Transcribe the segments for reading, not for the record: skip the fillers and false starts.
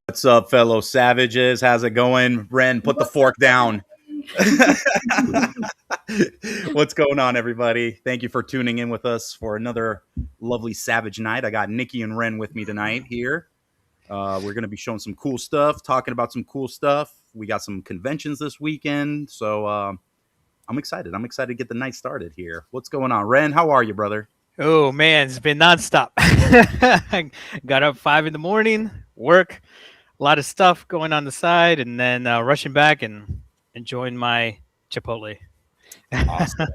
What's up, fellow savages? How's it going? Ren, put the fork down. What's going on, everybody? Thank you for tuning in with us for another lovely Savage night. I got Nikki and Ren with me tonight here. We're going to be showing some cool stuff, talking about some cool stuff. We got some conventions this weekend, so I'm excited. I'm excited to get the night started here. What's going on, Ren? How are you, brother? Oh man, it's been nonstop. I got up 5 a.m, work, a lot of stuff going on the side, and then rushing back and enjoying my Chipotle. Awesome.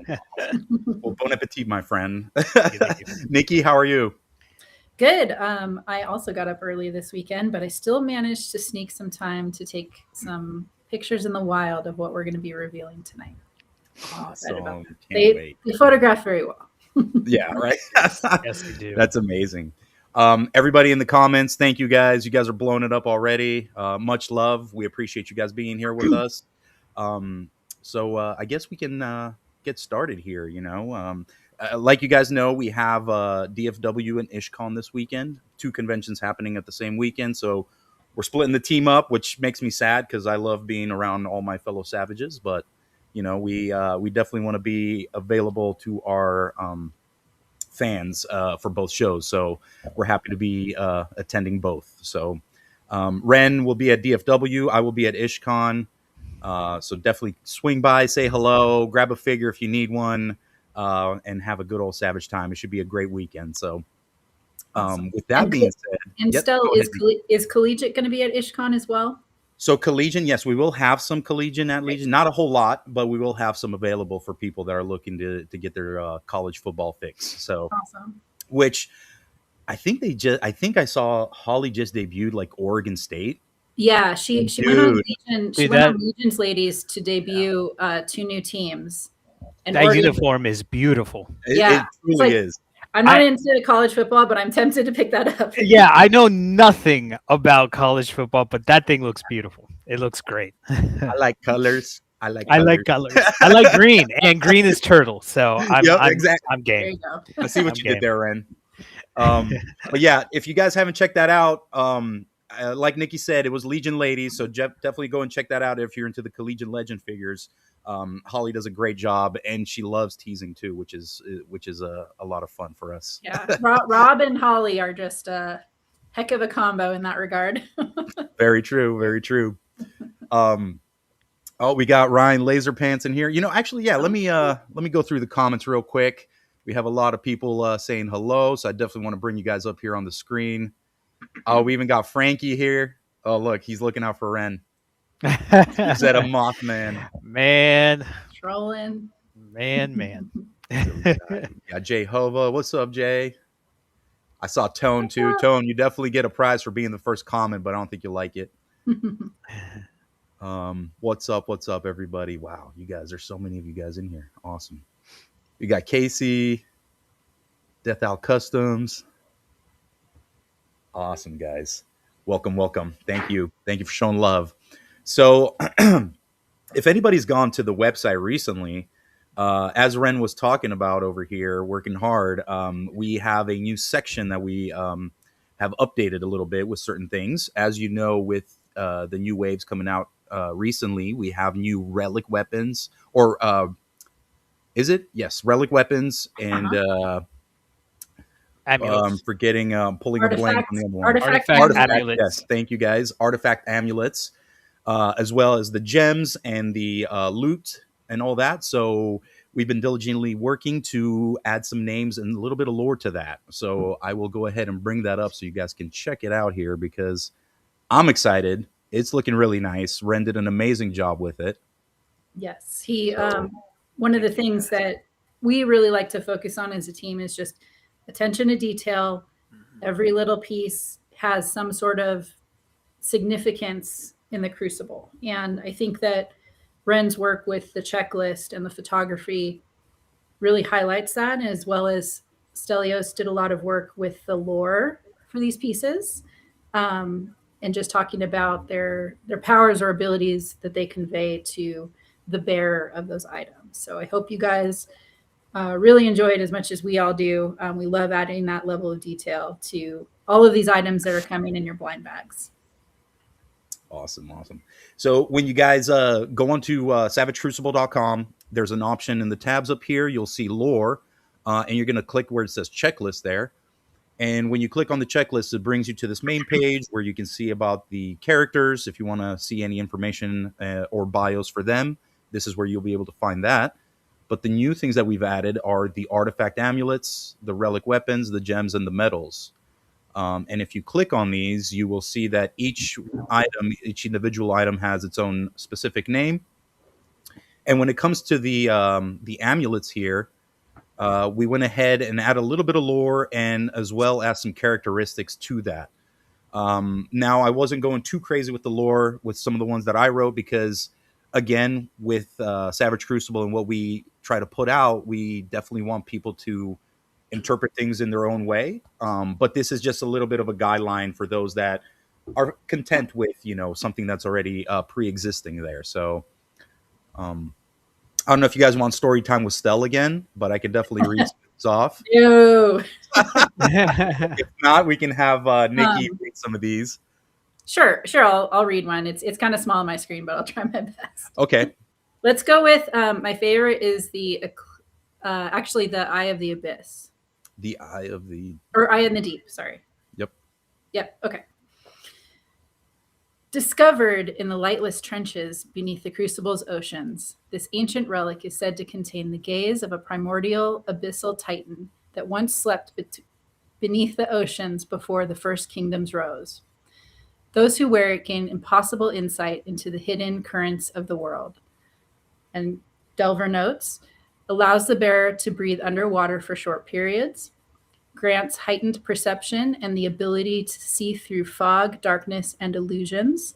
Well, bon appetit, my friend. Thank you. Nikki, how are you? Good. I also got up early this weekend, but I still managed to sneak some time to take some pictures in the wild of what we're going to be revealing tonight. Awesome. They photograph very well. Yeah, right. Yes, they do. That's amazing. Everybody in the comments, thank you guys. You guys are blowing it up already. Much love. We appreciate you guys being here with us. So I guess we can get started here. Like you guys know, we have DFW and Ishcon this weekend. 2 conventions happening at the same weekend. So we're splitting the team up, which makes me sad because I love being around all my fellow savages. But we definitely want to be available to our fans for both shows. So we're happy to be attending both. So Ren will be at DFW. I will be at Ishcon. So definitely swing by, say hello, grab a figure if you need one, and have a good old Savage time. It should be a great weekend. So Awesome. With that being said. And Stella, is Collegiate going to be at Ishcon as well? So Collegian, yes, we will have some Collegian at Legion. Not a whole lot, but we will have some available for people that are looking to get their college football fix. So, awesome. Which I think I saw Holly just debuted like Oregon State. Yeah, she went on Legion. She went on Legion's Ladies to debut 2 new teams. And that uniform is beautiful. It truly is. I'm not into college football, but I'm tempted to pick that up. Yeah, I know nothing about college football, but that thing looks beautiful. It looks great. I like colors. I like colors. I like green, and green is turtle. So exactly. I'm game. There you go. I see what you did there, Ren. But yeah, if you guys haven't checked that out, like Nikki said, it was Legion Ladies, so definitely go and check that out if you're into the Collegian Legend figures. Holly does a great job, and she loves teasing too, which is a lot of fun for us. Yeah, Rob and Holly are just a heck of a combo in that regard. Very true, very true. We got Ryan Laser Pants in here. Actually, yeah. Let me go through the comments real quick. We have a lot of people saying hello, so I definitely want to bring you guys up here on the screen. Oh, we even got Frankie here. Oh, look, he's looking out for Ren. He's at a Mothman. Man. Trolling. Man. Yeah, Jay Hova. What's up, Jay? I saw Tone, too. Tone, you definitely get a prize for being the first comment, but I don't think you'll like it. What's up, everybody? Wow, you guys, there's so many of you guys in here. Awesome. We got Casey, Death Out Customs. Awesome, guys. Welcome. Thank you for showing love. So if anybody's gone to the website recently, as Ren was talking about over here, working hard, we have a new section that we have updated a little bit with certain things. As you know, with the new waves coming out recently, we have new relic weapons, or is it? Yes, relic weapons and amulets. Forgetting, pulling a blank on the other one. Artifact amulets. Yes, thank you guys. Artifact amulets, as well as the gems and the loot and all that. So we've been diligently working to add some names and a little bit of lore to that. So I will go ahead and bring that up so you guys can check it out here because I'm excited. It's looking really nice. Ren did an amazing job with it. Yes, he. One of the things that we really like to focus on as a team is just attention to detail. Every little piece has some sort of significance in the Crucible. And I think that Ren's work with the checklist and the photography really highlights that, as well as Stelios did a lot of work with the lore for these pieces, and just talking about their powers or abilities that they convey to the bearer of those items. So I hope you guys really enjoy it as much as we all do. We love adding that level of detail to all of these items that are coming in your blind bags. Awesome. So when you guys go onto savagecrucible.com, there's an option in the tabs up here. You'll see lore, and you're going to click where it says checklist there. And when you click on the checklist, it brings you to this main page where you can see about the characters. If you want to see any information or bios for them, this is where you'll be able to find that. But the new things that we've added are the artifact amulets, the relic weapons, the gems, and the medals. And if you click on these, you will see that each individual item has its own specific name. And when it comes to the amulets here, we went ahead and add a little bit of lore and as well as some characteristics to that. Now, I wasn't going too crazy with the lore with some of the ones that I wrote because, again, with Savage Crucible and what we try to put out, we definitely want people to interpret things in their own way. But this is just a little bit of a guideline for those that are content with, something that's already pre-existing there. So I don't know if you guys want story time with Stell again, but I can definitely read things off. Ew. If not, we can have Nikki read some of these. Sure. I'll read one. It's kind of small on my screen, but I'll try my best. Okay. Let's go with my favorite is actually the Eye of the Abyss. The Eye of the... Or Eye in the Deep, sorry. Yep. Okay. Discovered in the lightless trenches beneath the Crucible's oceans, this ancient relic is said to contain the gaze of a primordial abyssal titan that once slept beneath the oceans before the first kingdoms rose. Those who wear it gain impossible insight into the hidden currents of the world. And Delver notes, allows the bearer to breathe underwater for short periods, grants heightened perception and the ability to see through fog, darkness, and illusions.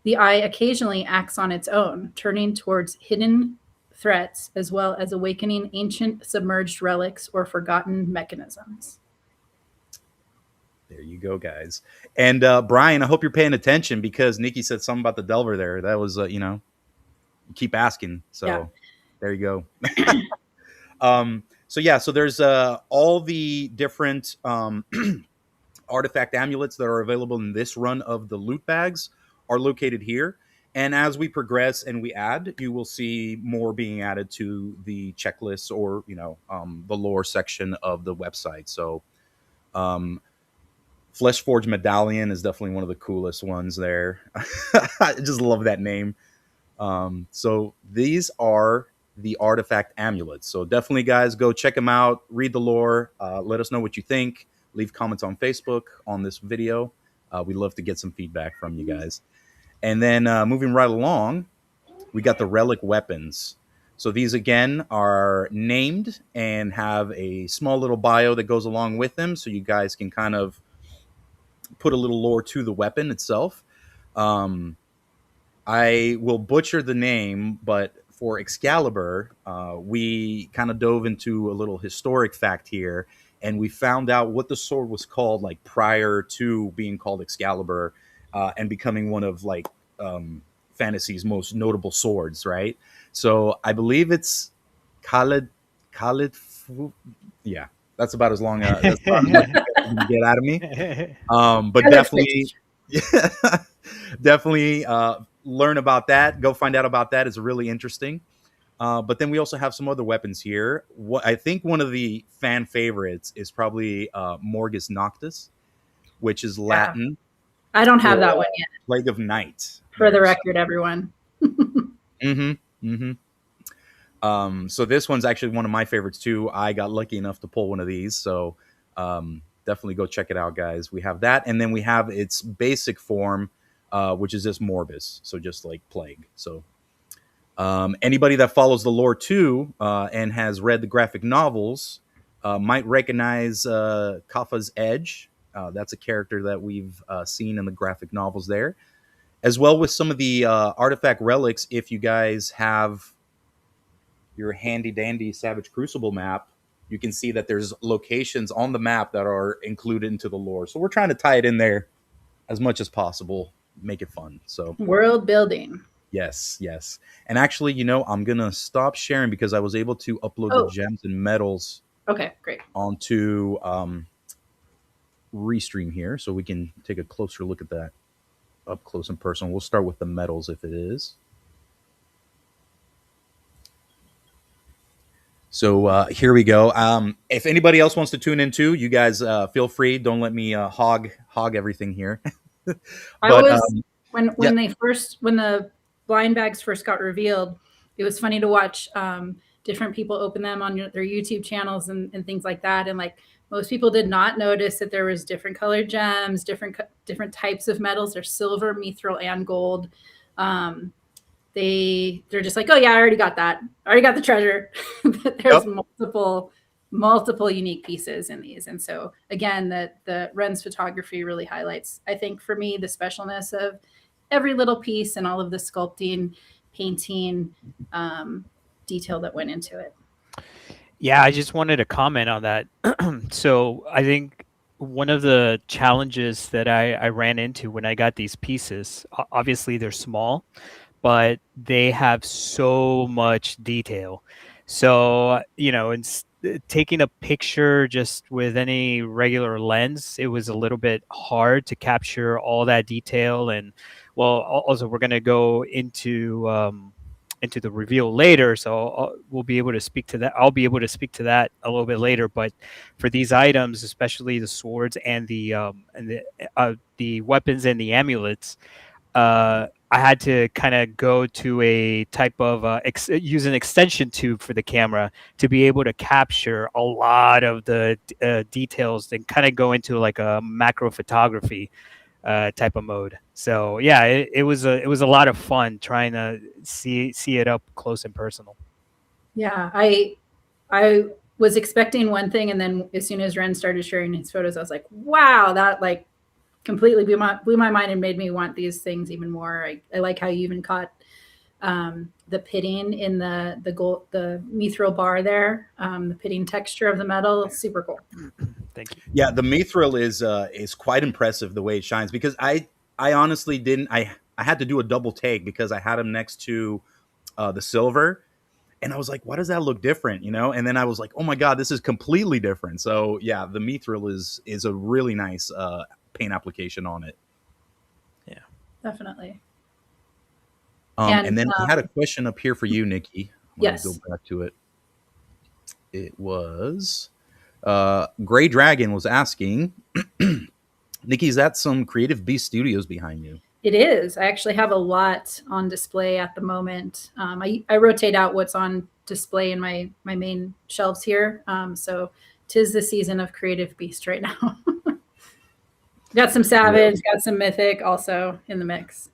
The eye occasionally acts on its own, turning towards hidden threats as well as awakening ancient submerged relics or forgotten mechanisms. There you go, guys. And Brian, I hope you're paying attention because Nikki said something about the Delver there. That was, you keep asking. So yeah. There you go. So there's all the different artifact amulets that are available in this run of the loot bags are located here. And as we progress and we add, you will see more being added to the checklist or, the lore section of the website. So Flesh Forge Medallion is definitely one of the coolest ones there. I just love that name. So these are the artifact amulets. So definitely, guys, go check them out. Read the lore. Let us know what you think. Leave comments on Facebook on this video. We'd love to get some feedback from you guys. And then moving right along, we got the relic weapons. So these, again, are named and have a small little bio that goes along with them. So you guys can kind of put a little lore to the weapon itself. I will butcher the name, but for Excalibur, we kind of dove into a little historic fact here, and we found out what the sword was called like prior to being called Excalibur and becoming one of like fantasy's most notable swords, right? So I believe it's Khalid. Yeah, that's about as long as you can get out of me. But definitely, definitely learn about that. Go find out about that. It's really interesting. But then we also have some other weapons here. I think one of the fan favorites is probably Morgus Noctis, which is Latin. I don't have that one yet. Plague of Night. For the record, everyone. So this one's actually one of my favorites too. I got lucky enough to pull one of these. So definitely go check it out, guys. We have that. And then we have its basic form, which is just Morbus. So just like Plague. So anybody that follows the lore too and has read the graphic novels might recognize Kaffa's Edge. That's a character that we've seen in the graphic novels there. As well with some of the artifact relics, if you guys have your handy-dandy Savage Crucible map, you can see that there's locations on the map that are included into the lore. So we're trying to tie it in there as much as possible, make it fun. So world building. Yes. And actually, I'm going to stop sharing because I was able to upload the gems and medals great. onto Restream here so we can take a closer look at that. up close and personal. We'll start with the metals if it is. So here we go. If anybody else wants to tune in too, you guys feel free. Don't let me hog everything here. I But was when yeah, when the blind bags first got revealed, it was funny to watch different people open them on their YouTube channels and things like that. And like most people did not notice that there was different colored gems, different types of metals. There's silver, mithril, and gold. Um, they're just like, oh yeah, I already got that. I already got the treasure. But there's yep. multiple unique pieces in these. And so again, the Ren's photography really highlights, I think for me, the specialness of every little piece and all of the sculpting, painting, detail that went into it. Yeah, I just wanted to comment on that. So I think one of the challenges that I ran into when I got these pieces, obviously they're small, but they have so much detail. So, taking a picture just with any regular lens, it was a little bit hard to capture all that detail. And well, also we're going to go into the reveal later, so we'll be able to speak to that. I'll be able to speak to that a little bit later. But for these items, especially the swords and the weapons and the amulets, I had to kind of go to a type of use an extension tube for the camera to be able to capture a lot of the details and kind of go into like a macro photography type of mode. So yeah, it was a lot of fun trying to see it up close and personal. Yeah, I was expecting one thing, and then as soon as Ren started sharing his photos, I was like, wow, that like completely blew my mind and made me want these things even more. I like how you even caught the pitting in the gold, the mithril bar there, the pitting texture of the metal. Super cool. Thank you. Yeah, the mithril is quite impressive the way it shines, because I honestly didn't I had to do a double take because I had them next to the silver, and I was like, why does that look different, and then I was like, oh my god, this is completely different. So yeah, the mithril is a really nice paint application on it. Yeah, definitely. And then we had a question up here for you, Nikki. I'm yes, gonna go back to it. It was Gray Dragon was asking, Nikki, is that some Creative Beast Studios behind you? it is. I actually have a lot on display at the moment. I rotate out what's on display in my main shelves here. So 'tis the season of Creative Beast right now. Got some Savage, got some Mythic also in the mix.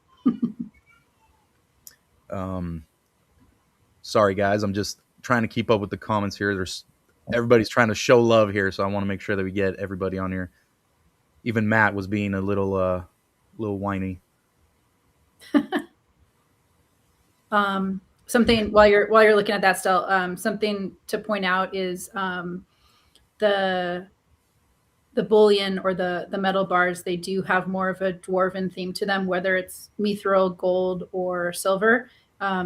Sorry guys, I'm just trying to keep up with the comments here. Everybody's trying to show love here, so I want to make sure that we get everybody on here. Even Matt was being a little whiny. Something while you're looking at that still, something to point out is the bullion or the metal bars. They do have more of a dwarven theme to them, whether it's mithril, gold, or silver,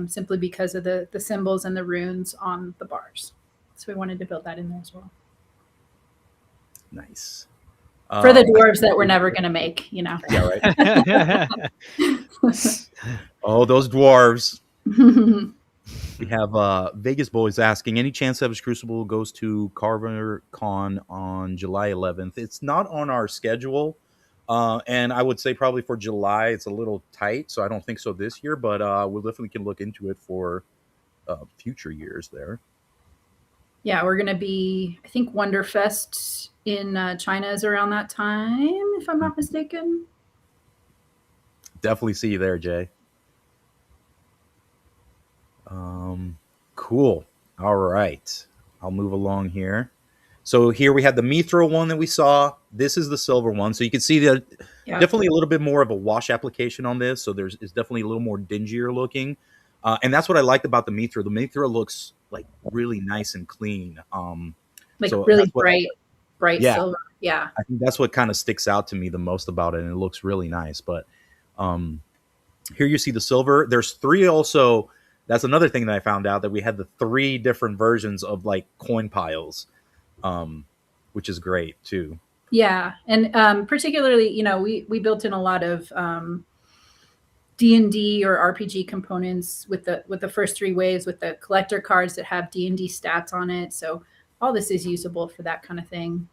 simply because of the symbols and the runes on the bars. So we wanted to build that in there as well. Nice. For the dwarves that we're never going to make, Yeah, right. Oh, those dwarves. We have Vegas Boys asking, any chance Savage Crucible goes to Carver Con on July 11th? It's not on our schedule. And I would say probably for July, it's a little tight. So I don't think so this year, but we'll definitely can look into it for future years there. Yeah, we're going to be, I think Wonderfest in China is around that time, if I'm not mistaken. Definitely see you there, Jay. Cool. All right. I'll move along here. So here we have the mithril one that we saw. This is the silver one. So you can see that definitely a little bit more of a wash application on this. So it's definitely a little more dingier looking. And that's what I liked about the mithril. The mithril looks like really nice and clean. Like so really bright silver. Yeah. I think that's what kind of sticks out to me the most about it. And it looks really nice. But here you see the silver. There's three also. That's another thing that I found out, that we had the three different versions of like coin piles, which is great too. Yeah. And particularly, we built in a lot of D&D or RPG components with the first 3 waves, with the collector cards that have D&D stats on it. So all this is usable for that kind of thing.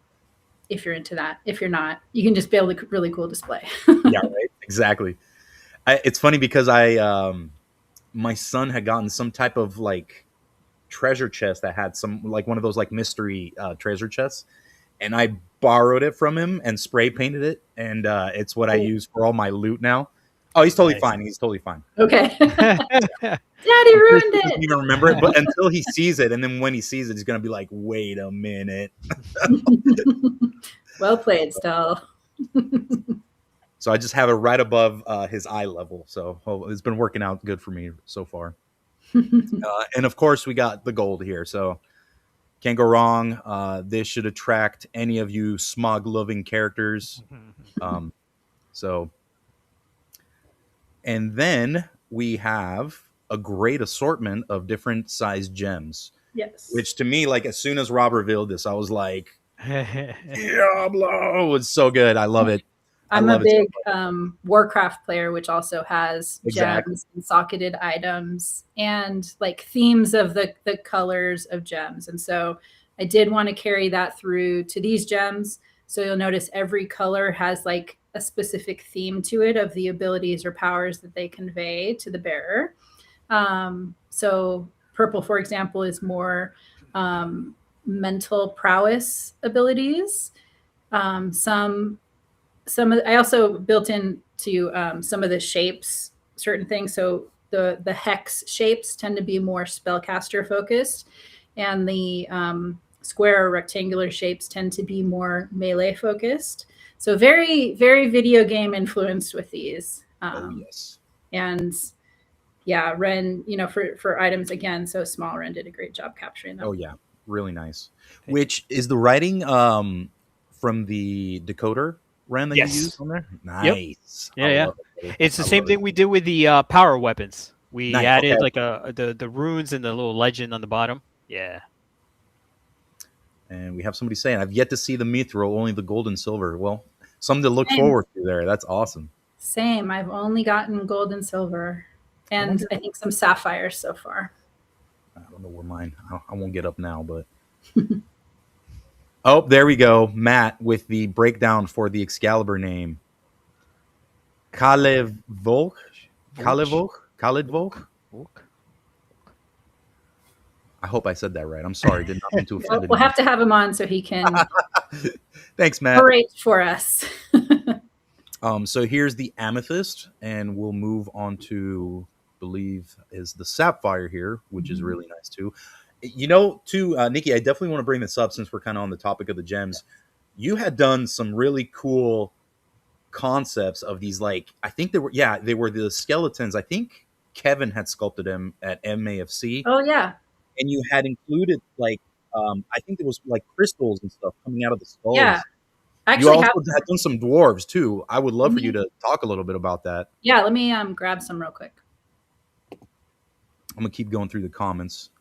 If you're into that, if you're not, you can just build a really cool display. Yeah, right. Exactly. It's funny because my son had gotten some type of like treasure chest that had some like one of those like mystery treasure chests, and I borrowed it from him and spray painted it, and it's what I use for all my loot now. Oh, he's totally fine. He's totally fine. Okay. Daddy He ruined doesn't it. even remember it, but until he sees it, and then when he sees it, he's gonna be like, "Wait a minute." Well played, Stell. So I just have it right above his eye level. So it's been working out good for me so far. And of course, we got the gold here. So can't go wrong. This should attract any of you smog-loving characters. So, and then we have a great assortment of different sized gems. Yes. Which to me, like as soon as Rob revealed this, I was like, Diablo! It's so good. I love it. I'm a big Warcraft player, which also has gems and socketed items and like themes of the colors of gems. And so I did want to carry that through to these gems. So you'll notice every color has like a specific theme to it of the abilities or powers that they convey to the bearer. So purple, for example, is more mental prowess abilities. I also built into some of the shapes, certain things. So the hex shapes tend to be more spellcaster focused, and the square or rectangular shapes tend to be more melee focused. So very, very video game influenced with these. Yes. And yeah, Ren, for items again, so small, Ren did a great job capturing them. Oh yeah, really nice. Which is the writing from the decoder Ren that you used on there? Nice. Yep. Yeah. It's the same thing we did with the power weapons. We added like the runes and the little legend on the bottom. Yeah. And we have somebody saying, I've yet to see the mithril, only the gold and silver. Well, something to look forward to there. That's awesome. Same. I've only gotten gold and silver, and I think some sapphires so far. I don't know where mine. I won't get up now, but oh, there we go. Matt with the breakdown for the Excalibur name. Kalevok. I hope I said that right. I'm sorry. Did not mean to offend We'll have to have him on so he can thanks, Matt. narrate for us. So here's the amethyst, and we'll move on to, believe, is the sapphire here, which is really nice too. Nikki, I definitely want to bring this up since we're kind of on the topic of the gems. You had done some really cool concepts of these, like, I think they were the skeletons. I think Kevin had sculpted them at MAFC. Oh yeah. And you had included like I think there was like crystals and stuff coming out of the skulls. Yeah. Actually, you also had done some dwarves too. I would love for you to talk a little bit about that. Yeah, let me grab some real quick. I'm gonna keep going through the comments.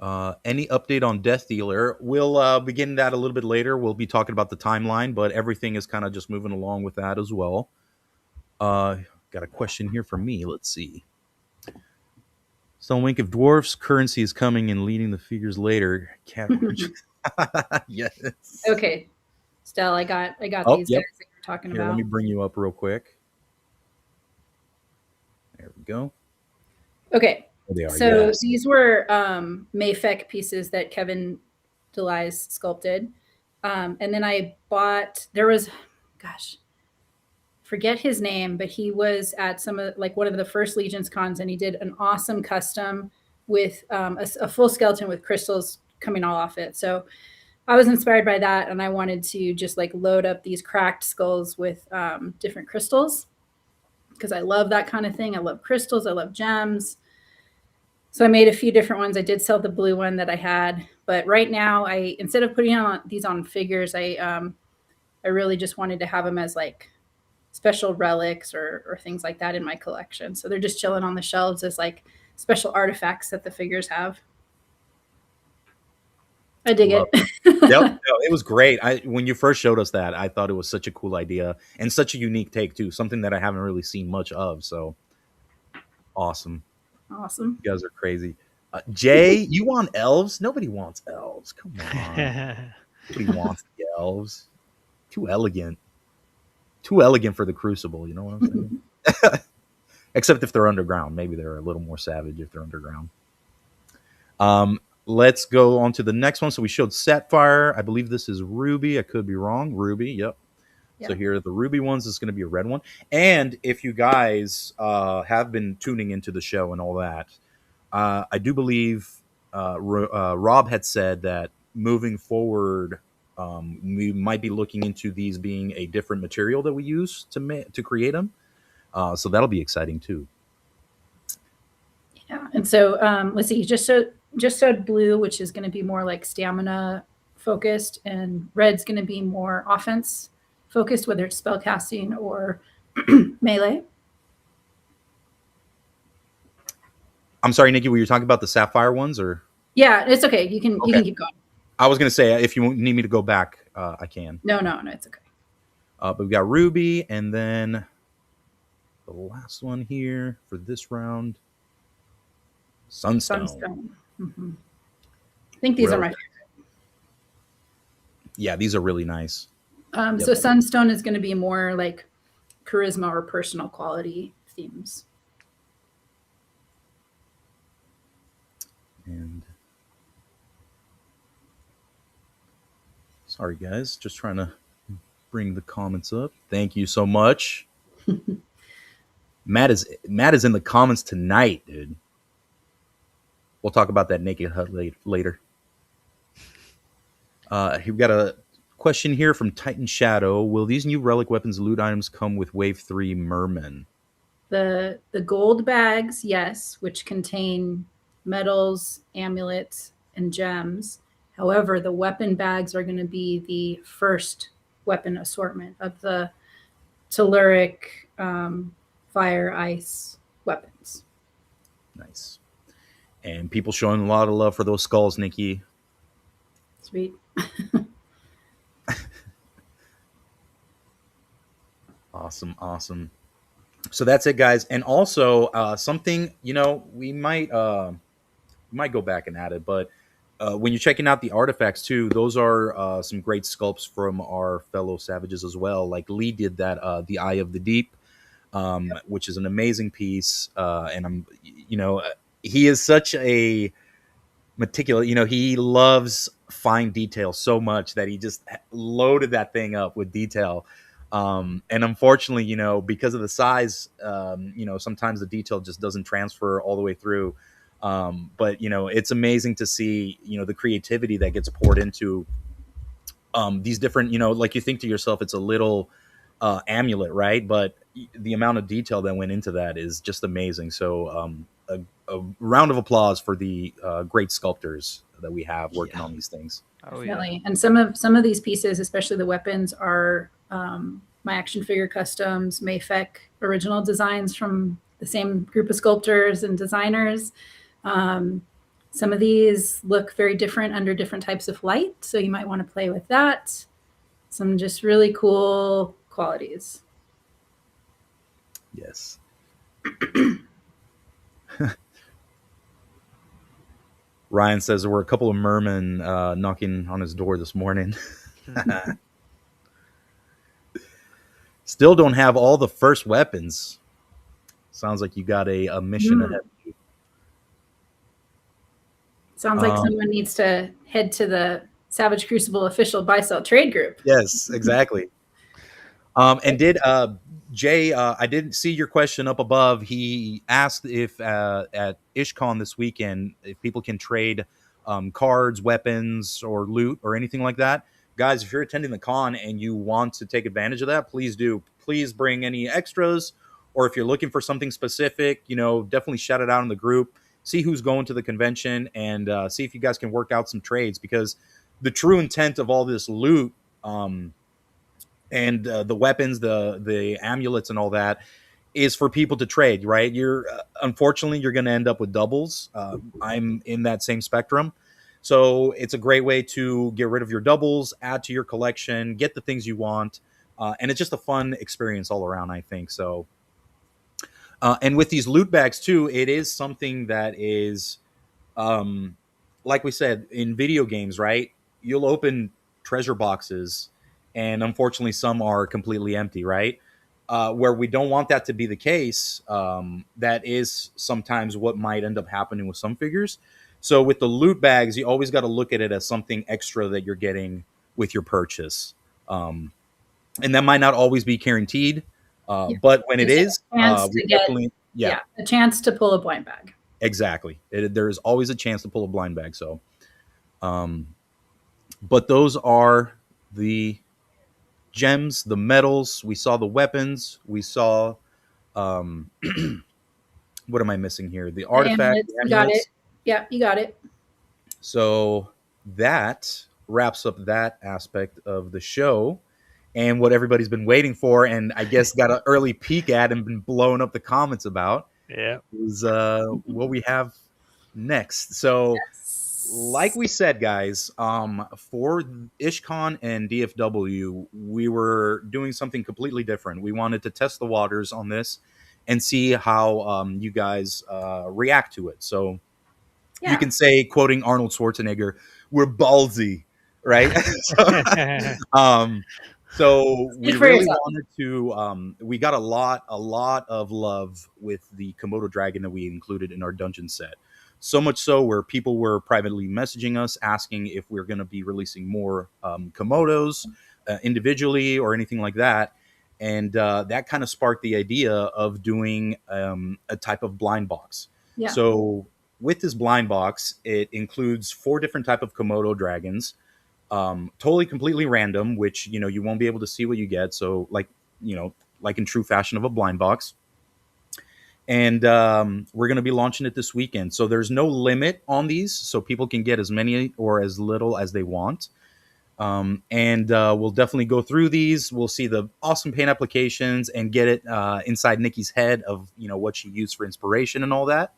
Any update on Death Dealer? We'll begin that a little bit later. We'll be talking about the timeline, but everything is kind of just moving along with that as well. Got a question here from me. Let's see. Stonewink, if dwarfs currency is coming and leading the figures later, yes. Okay, Stell, I got these guys that you're talking about. Let me bring you up real quick. There we go. Okay. These were Mayfek pieces that Kevin DeLise sculpted. And then I bought, forget his name, but he was at one of the first Legions cons, and he did an awesome custom with a full skeleton with crystals coming all off it. So I was inspired by that, and I wanted to just like load up these cracked skulls with different crystals, because I love that kind of thing. I love crystals. I love gems. So I made a few different ones. I did sell the blue one that I had, but right now instead of putting these on figures, I really just wanted to have them as like special relics or things like that in my collection. So they're just chilling on the shelves as like special artifacts that the figures have. I dig Love it. Yep, no, it was great. When you first showed us that, I thought it was such a cool idea and such a unique take too. Something that I haven't really seen much of. So awesome. Awesome. You guys are crazy. Jay, you want elves? Nobody wants elves. Come on. Nobody wants the elves. Too elegant. Too elegant for the Crucible. You know what I'm saying? Except if they're underground. Maybe they're a little more savage if they're underground. Let's go on to the next one. So we showed Sapphire. I believe this is Ruby. I could be wrong. Ruby. Yep. Yeah. So here are the Ruby ones. This is going to be a red one. And if you guys have been tuning into the show and all that, I do believe Rob had said that moving forward, we might be looking into these being a different material that we use to create them. So that'll be exciting too. Yeah. And so let's see, just showed blue, which is going to be more like stamina focused, and red's going to be more offense focused, whether it's spell casting or melee. I'm sorry, Nikki, were you talking about the Sapphire ones or? Yeah, it's okay. You can keep going. I was going to say, if you need me to go back, I can. No, it's okay. But we've got Ruby, and then the last one here for this round, Sunstone. Mm-hmm. I think these are my favorite. Yeah, these are really nice. So Sunstone is going to be more like charisma or personal quality themes. And sorry, guys, just trying to bring the comments up. Thank you so much. Matt is in the comments tonight, dude. We'll talk about that naked hut later. We've got a question here from Titan Shadow. Will these new relic weapons loot items come with Wave 3 Merman? The gold bags, yes, which contain medals, amulets, and gems. However, the weapon bags are going to be the first weapon assortment of the telluric fire, ice weapons. Nice. And people showing a lot of love for those skulls, Nikki. Sweet. Awesome. So that's it, guys. And also something, we might go back and add it, but when you're checking out the artifacts too, those are some great sculpts from our fellow savages as well. Like Lee did that, the Eye of the Deep, which is an amazing piece. And he is such a meticulous, he loves fine detail so much that he just loaded that thing up with detail. And unfortunately, because of the size, sometimes the detail just doesn't transfer all the way through. But it's amazing to see, the creativity that gets poured into these different, like you think to yourself, it's a little amulet, right? But the amount of detail that went into that is just amazing. So a round of applause for the great sculptors that we have working on these things. Definitely. And some of these pieces, especially the weapons, are my action figure customs, Mayfek original designs from the same group of sculptors and designers. Some of these look very different under different types of light, so you might want to play with that. Some just really cool qualities. Yes. Ryan says there were a couple of mermen knocking on his door this morning. Still don't have all the first weapons. Sounds like you got a mission ahead of you. Sounds like someone needs to head to the Savage Crucible official buy-sell trade group. Yes, exactly. And did Jay, I didn't see your question up above. He asked if at Ishcon this weekend, if people can trade cards, weapons, or loot or anything like that. Guys, if you're attending the con and you want to take advantage of that, please do. Please bring any extras, or if you're looking for something specific, definitely shout it out in the group. See who's going to the convention and see if you guys can work out some trades, because the true intent of all this loot and the weapons, the amulets and all that is for people to trade, right? Unfortunately, you're going to end up with doubles. I'm in that same spectrum. So it's a great way to get rid of your doubles, add to your collection, get the things you want, and it's just a fun experience all around, I think. So, and with these loot bags too, it is something that is, um, like we said, in video games, right? You'll open treasure boxes, and unfortunately, some are completely empty, right? Where we don't want that to be the case, that is sometimes what might end up happening with some figures. So with the loot bags, you always got to look at it as something extra that you're getting with your purchase, and that might not always be guaranteed. Yeah. But when it Just is, a chance we to get, definitely, yeah, a chance to pull a blind bag. exactly. There is always a chance to pull a blind bag. So, but those are the gems, the medals. We saw the weapons. We saw, um, what am I missing here? The artifact, Amulets, the you got amulets. it. Yeah, you got it. So that wraps up that aspect of the show and what everybody's been waiting for, and I guess got an early peek at and been blowing up the comments about Yeah. is what we have next. So, like we said, guys, for Ishcon and DFW, we were doing something completely different. We wanted to test the waters on this and see how you guys react to it. So you can say, quoting Arnold Schwarzenegger, "We're ballsy," right? um, so we for really yourself. wanted to. We got a lot of love with the Komodo dragon that we included in our dungeon set. So much so where people were privately messaging us asking if we're going to be releasing more Komodos individually or anything like that. And that kind of sparked the idea of doing a type of blind box. Yeah. So with this blind box, it includes 4 different type of Komodo dragons, totally completely random, which you won't be able to see what you get. So like in true fashion of a blind box. And we're going to be launching it this weekend. So there's no limit on these, so people can get as many or as little as they want. And we'll definitely go through these. We'll see the awesome paint applications and get it inside Nikki's head of what she used for inspiration and all that.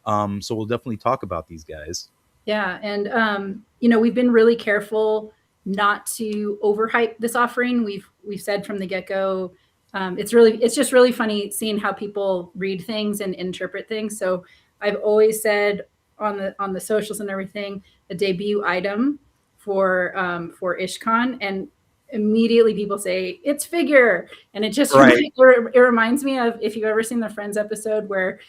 So we'll definitely talk about these guys. Yeah, and we've been really careful not to overhype this offering. We've said from the get-go, it's just really funny seeing how people read things and interpret things. So I've always said on the socials and everything, a debut item for Ishcon, and immediately people say it's figure, and it just Right. it reminds me of, if you've ever seen the Friends episode where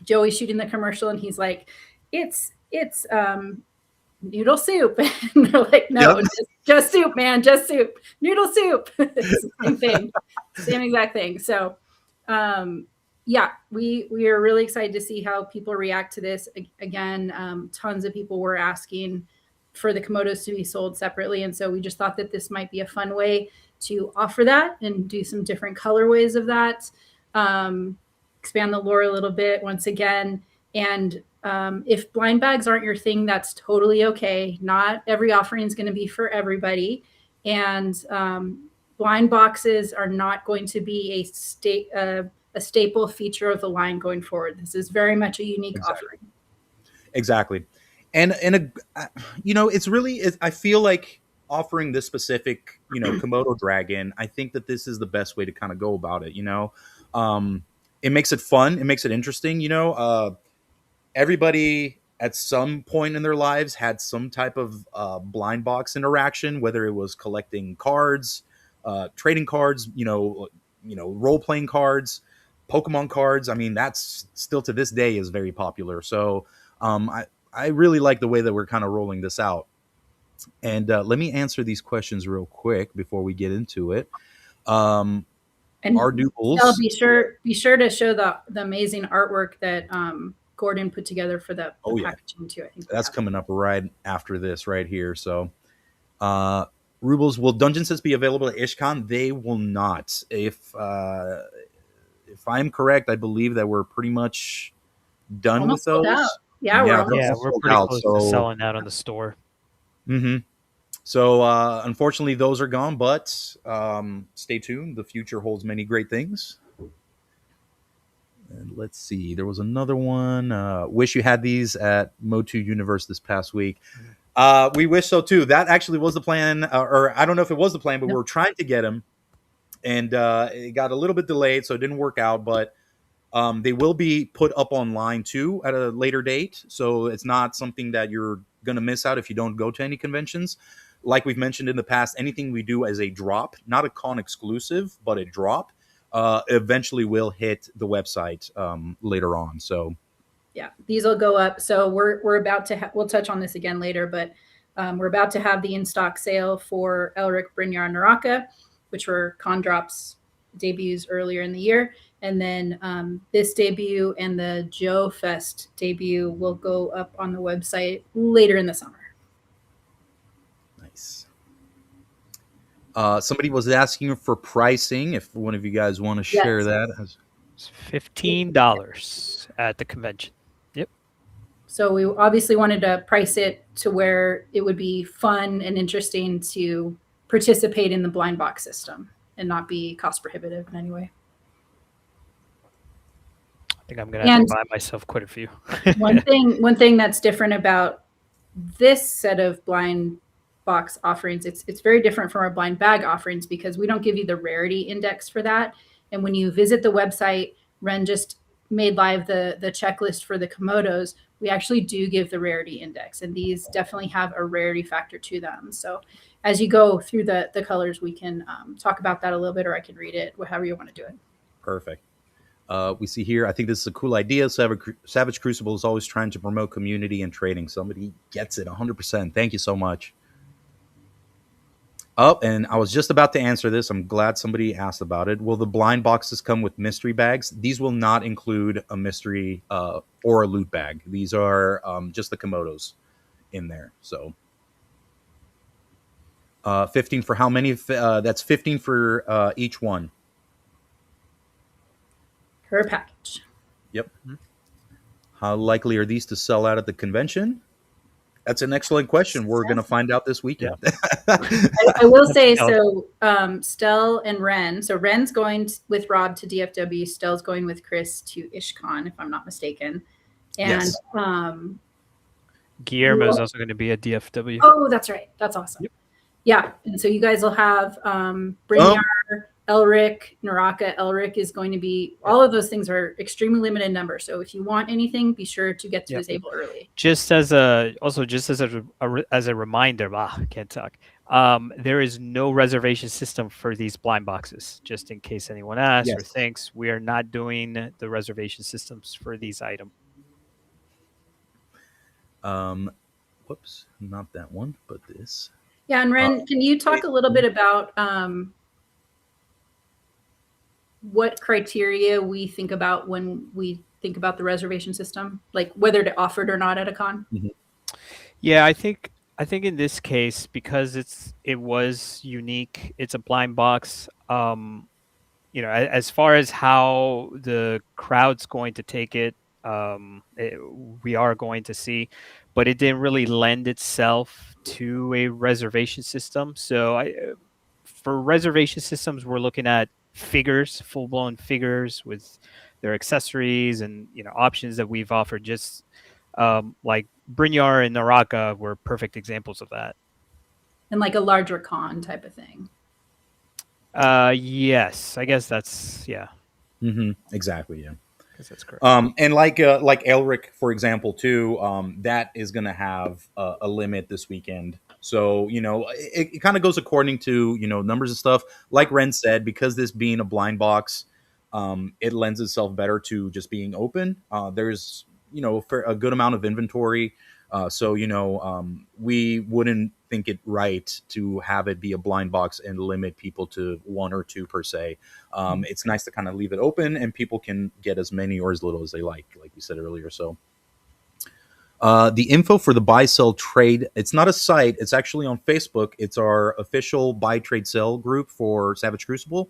Joey's shooting the commercial and he's like, it's noodle soup. And they're like, no, Yep. just soup, man, just soup, noodle soup. It's the same thing, same exact thing. So yeah, we are really excited to see how people react to this. Again, tons of people were asking for the Komodos to be sold separately, and so we just thought that this might be a fun way to offer that and do some different colorways of that. Expand the lore a little bit once again. And if blind bags aren't your thing, that's totally okay. Not every offering is going to be for everybody. And blind boxes are not going to be a staple feature of the line going forward. This is very much a unique offering. Exactly. And it's really, I feel like offering this specific, Komodo dragon, I think that this is the best way to kind of go about it. It makes it fun. It makes it interesting. Everybody at some point in their lives had some type of blind box interaction, whether it was collecting cards, trading cards, role playing cards, Pokemon cards. I mean, that's still to this day is very popular. So I really like the way that we're kind of rolling this out. And let me answer these questions real quick before we get into it. And our duels. Be sure to show the amazing artwork that Gordon put together for the packaging too. I think that's coming up right after this right here. So Rubles, will dungeon sets be available at Ishcon? They will not. If I'm correct, I believe that we're pretty much done with those. Yeah, we're pretty close to selling out on the store. Mm-hmm. So unfortunately, those are gone. But stay tuned. The future holds many great things. And let's see. There was another one. Wish you had these at Motu Universe this past week. We wish so too. That actually was the plan, or I don't know if it was the plan, but we were trying to get them, and it got a little bit delayed, so it didn't work out. But they will be put up online too at a later date, so it's not something that you're going to miss out if you don't go to any conventions. Like we've mentioned in the past, anything we do as a drop, not a con exclusive, but a drop, eventually will hit the website later on. So yeah, these will go up. So we're about to we'll touch on this again later, but we're about to have the in-stock sale for Elric, Brynjar, and Naraka, which were con drops debuts earlier in the year. And then this debut and the Joe Fest debut will go up on the website later in the summer. Nice. Somebody was asking for pricing. If one of you guys want to share that. It's $15 at the convention. Yep. So we obviously wanted to price it to where it would be fun and interesting to participate in the blind box system and not be cost prohibitive in any way. I think I'm going to have to buy myself quite a few. one thing that's different about this set of blind box offerings, it's very different from our blind bag offerings because we don't give you the rarity index for that. And when you visit the website, Ren just made live the checklist for the Komodos. We actually do give the rarity index, and these definitely have a rarity factor to them. So as you go through the colors, we can talk about that a little bit, or I can read it, however you want to do it. Perfect. We see here, I think this is a cool idea. Savage Crucible is always trying to promote community and trading. Somebody gets it 100%. Thank you so much. Oh, and I was just about to answer this. I'm glad somebody asked about it. Will the blind boxes come with mystery bags? These will not include a mystery or a loot bag. These are just the Komodos in there. So 15 for how many? That's 15 for each one. Per package. Yep. How likely are these to sell out at the convention? That's an excellent question. We're going to find out this weekend. Yeah. I will say, so Stel and Ren. So Ren's going with Rob to DFW. Stel's going with Chris to Ishcon, if I'm not mistaken. And yes. Guillermo is also going to be at DFW. Oh, that's right. That's awesome. Yep. Yeah. And so you guys will have Brynjar, Elric, Naraka. Elric is going to be, all of those things are extremely limited number. So if you want anything, be sure to get to his table early. Just as a reminder, I can't talk. There is no reservation system for these blind boxes. Just in case anyone asks or thinks, we are not doing the reservation systems for these items. Whoops, not that one, but this. Yeah, and Ren, can you talk a little bit about what criteria we think about when we think about the reservation system, like whether to offer it or not at a con? Mm-hmm. Yeah, I think in this case, because it was unique, it's a blind box. As far as how the crowd's going to take it, we are going to see, but it didn't really lend itself to a reservation system. So for reservation systems, we're looking at figures, full-blown figures with their accessories and options that we've offered. Just like Brynjar and Naraka were perfect examples of that. And like a larger con type of thing. Yes, I guess that's exactly, yeah. That's correct. And like Elric, for example, too, that is going to have a limit this weekend. So, it kind of goes according to, numbers and stuff. Like Ren said, because this being a blind box, it lends itself better to just being open. There's, a good amount of inventory. So, we wouldn't think it right to have it be a blind box and limit people to one or two per se. It's nice to kind of leave it open and people can get as many or as little as they like you said earlier. So the info for the buy, sell, trade, it's not a site. It's actually on Facebook. It's our official buy, trade, sell group for Savage Crucible.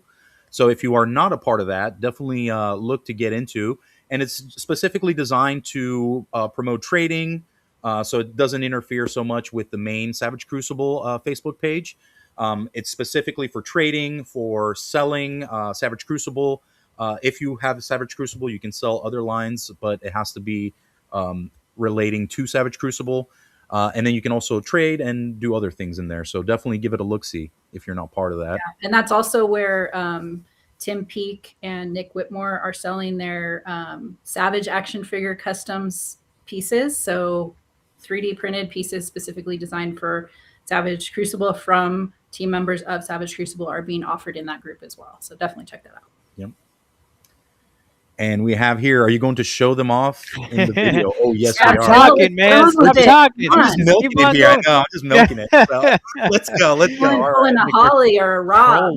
So if you are not a part of that, definitely look to get into. And it's specifically designed to promote trading, so it doesn't interfere so much with the main Savage Crucible Facebook page. It's specifically for trading, for selling Savage Crucible, If you have a Savage Crucible, you can sell other lines, but it has to be relating to Savage Crucible. And then you can also trade and do other things in there. So definitely give it a look-see if you're not part of that. Yeah. And that's also where Tim Peake and Nick Whitmore are selling their Savage action figure customs pieces. So 3D printed pieces specifically designed for Savage Crucible from team members of Savage Crucible are being offered in that group as well. So definitely check that out. Yep. And we have here, are you going to show them off in the video? Oh, yes, Stop we are. talking, man. Stop talking. I'm just milking it here. I know, I'm just milking it. So let's go. Let's go. All Pulling right. a Holly or a Rob.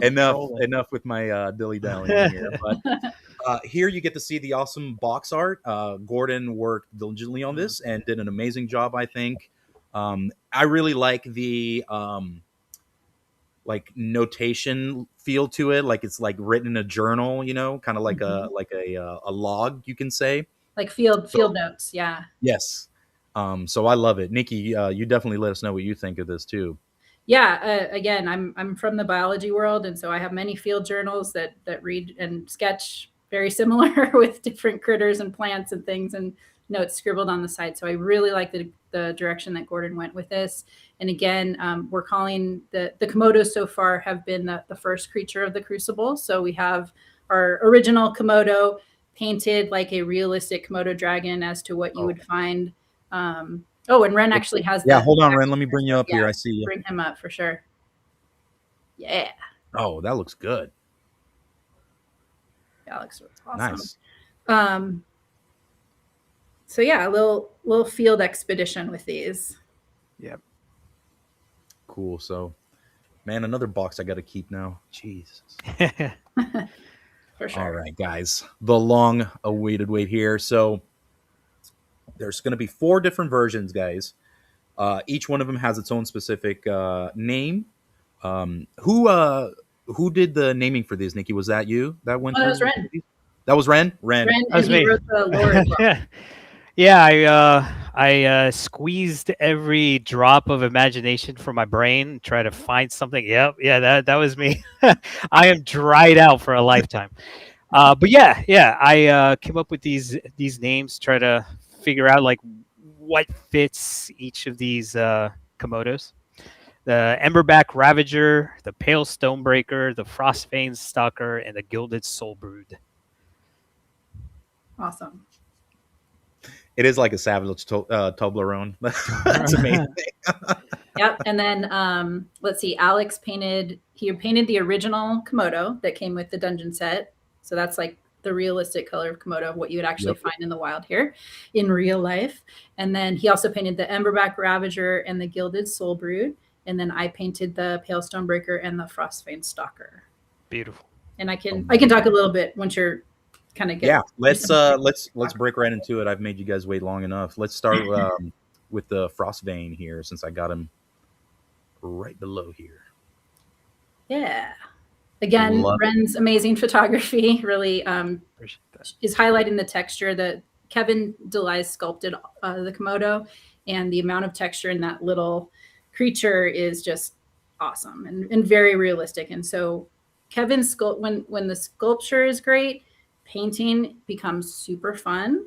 Enough with my dilly-dallying here. But here you get to see the awesome box art. Gordon worked diligently on this and did an amazing job, I think. I really like the like notation feel to it, like it's like written in a journal, you know, kind of like a log, you can say, like field notes. Yeah. Yes. So I love it. Nikki, you definitely let us know what you think of this too. Yeah. Again, I'm from the biology world, and so I have many field journals that read and sketch very similar with different critters and plants and things, and notes scribbled on the side. So I really like the direction that Gordon went with this. And again, we're calling the Komodos so far have been the first creature of the Crucible. So we have our original Komodo painted like a realistic Komodo dragon as to what you would find. And Ren actually has that. Yeah, hold on, Ren. Let me bring you up here. I see you. Bring him up for sure. Yeah. Oh, that looks good. Yeah, that looks awesome. Nice. So yeah, a little field expedition with these. Yep. Cool. So, man, another box I got to keep now. Jesus. For sure. All right, guys. The long-awaited wait here. So, there's going to be 4 different versions, guys. Each one of them has its own specific name. Who did the naming for these, Nikki? Was that you? That went. That was Ren. That was Ren. Ren. That was me. Wrote the lore as well. Yeah, I squeezed every drop of imagination from my brain, try to find something. Yep, yeah, that was me. I am dried out for a lifetime. But yeah, I came up with these names, try to figure out like what fits each of these Komodos. The Emberback Ravager, the Pale Stonebreaker, the Frostvein Stalker, and the Gilded Soulbrood. Awesome. It is like a Savage Toblerone. That's amazing. Yep. And then let's see. Alex painted the original Komodo that came with the dungeon set. So that's like the realistic color of Komodo, what you would actually find in the wild here in real life. And then he also painted the Emberback Ravager and the Gilded Soulbrood. And then I painted the Pale Stonebreaker and the Frostvein Stalker. Beautiful. And I can talk a little bit once you're kind of let's break right into it. I've made you guys wait long enough. Let's start with the Frostvein here, since I got him right below here. Yeah. Again, Ren's amazing photography really is highlighting the texture that Kevin DeLise sculpted the Komodo, and the amount of texture in that little creature is just awesome and very realistic. And so Kevin's when the sculpture is great, painting becomes super fun,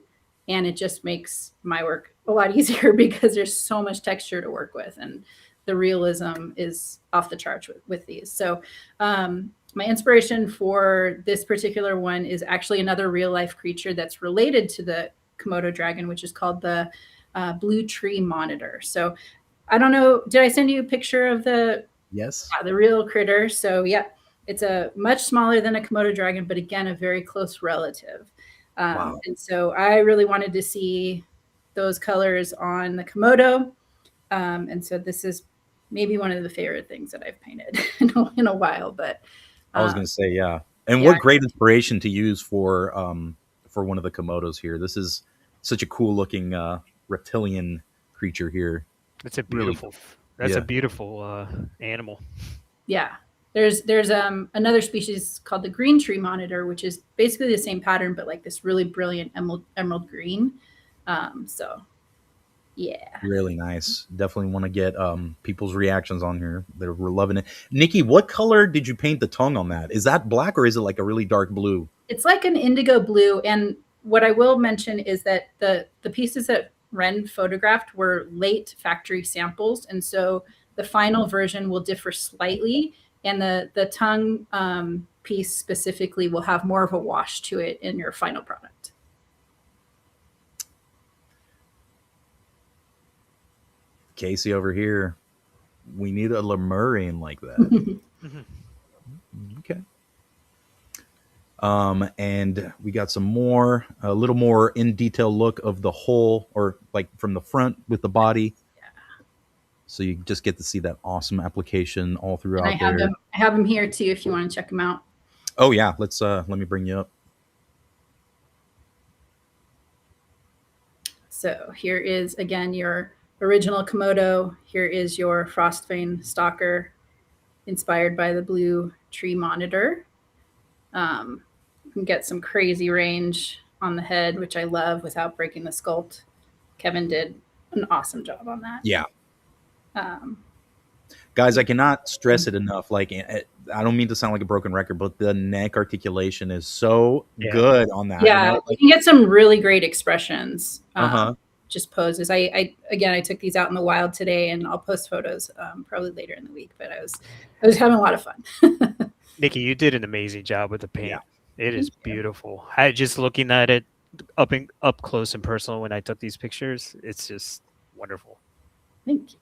and it just makes my work a lot easier because there's so much texture to work with, and the realism is off the charts with these. So my inspiration for this particular one is actually another real life creature that's related to the Komodo dragon, which is called the Blue Tree Monitor. So I don't know, did I send you a picture of the real critter? So yeah, it's a much smaller than a Komodo dragon, but again, a very close relative. Wow. And so I really wanted to see those colors on the Komodo. And so this is maybe one of the favorite things that I've painted in a while. But I was going to say, yeah. And what great inspiration to use for one of the Komodos here. This is such a cool looking reptilian creature here. It's a beautiful. That's a beautiful animal. Yeah. There's another species called the Green Tree Monitor, which is basically the same pattern, but like this really brilliant emerald green. So Yeah. Really nice. Definitely want to get people's reactions on here. We're loving it. Nikki, what color did you paint the tongue on that? Is that black or is it like a really dark blue? It's like an indigo blue. And what I will mention is that the pieces that Ren photographed were late factory samples. And so the final version will differ slightly. And the tongue piece specifically will have more of a wash to it in your final product. Casey over here. We need a Lemurian like that. Okay. And we got some more, a little more in detail look of the whole, or like from the front with the body. Yeah. So you just get to see that awesome application all throughout And I have them here too if you want to check them out. Oh yeah, let me bring you up. So here is again your original Komodo. Here is your Frostvane Stalker, inspired by the blue tree monitor. You can get some crazy range on the head, which I love, without breaking the sculpt. Kevin did an awesome job on that. Yeah. Guys, I cannot stress it enough. Like, I don't mean to sound like a broken record, but the neck articulation is so good on that. Yeah, you know? you can get some really great expressions. Uh-huh. Just poses. I took these out in the wild today, and I'll post photos probably later in the week. But I was having a lot of fun. Nikki, you did an amazing job with the paint. Yeah. It is beautiful. I just looking at it up close and personal when I took these pictures. It's just wonderful. Thank you.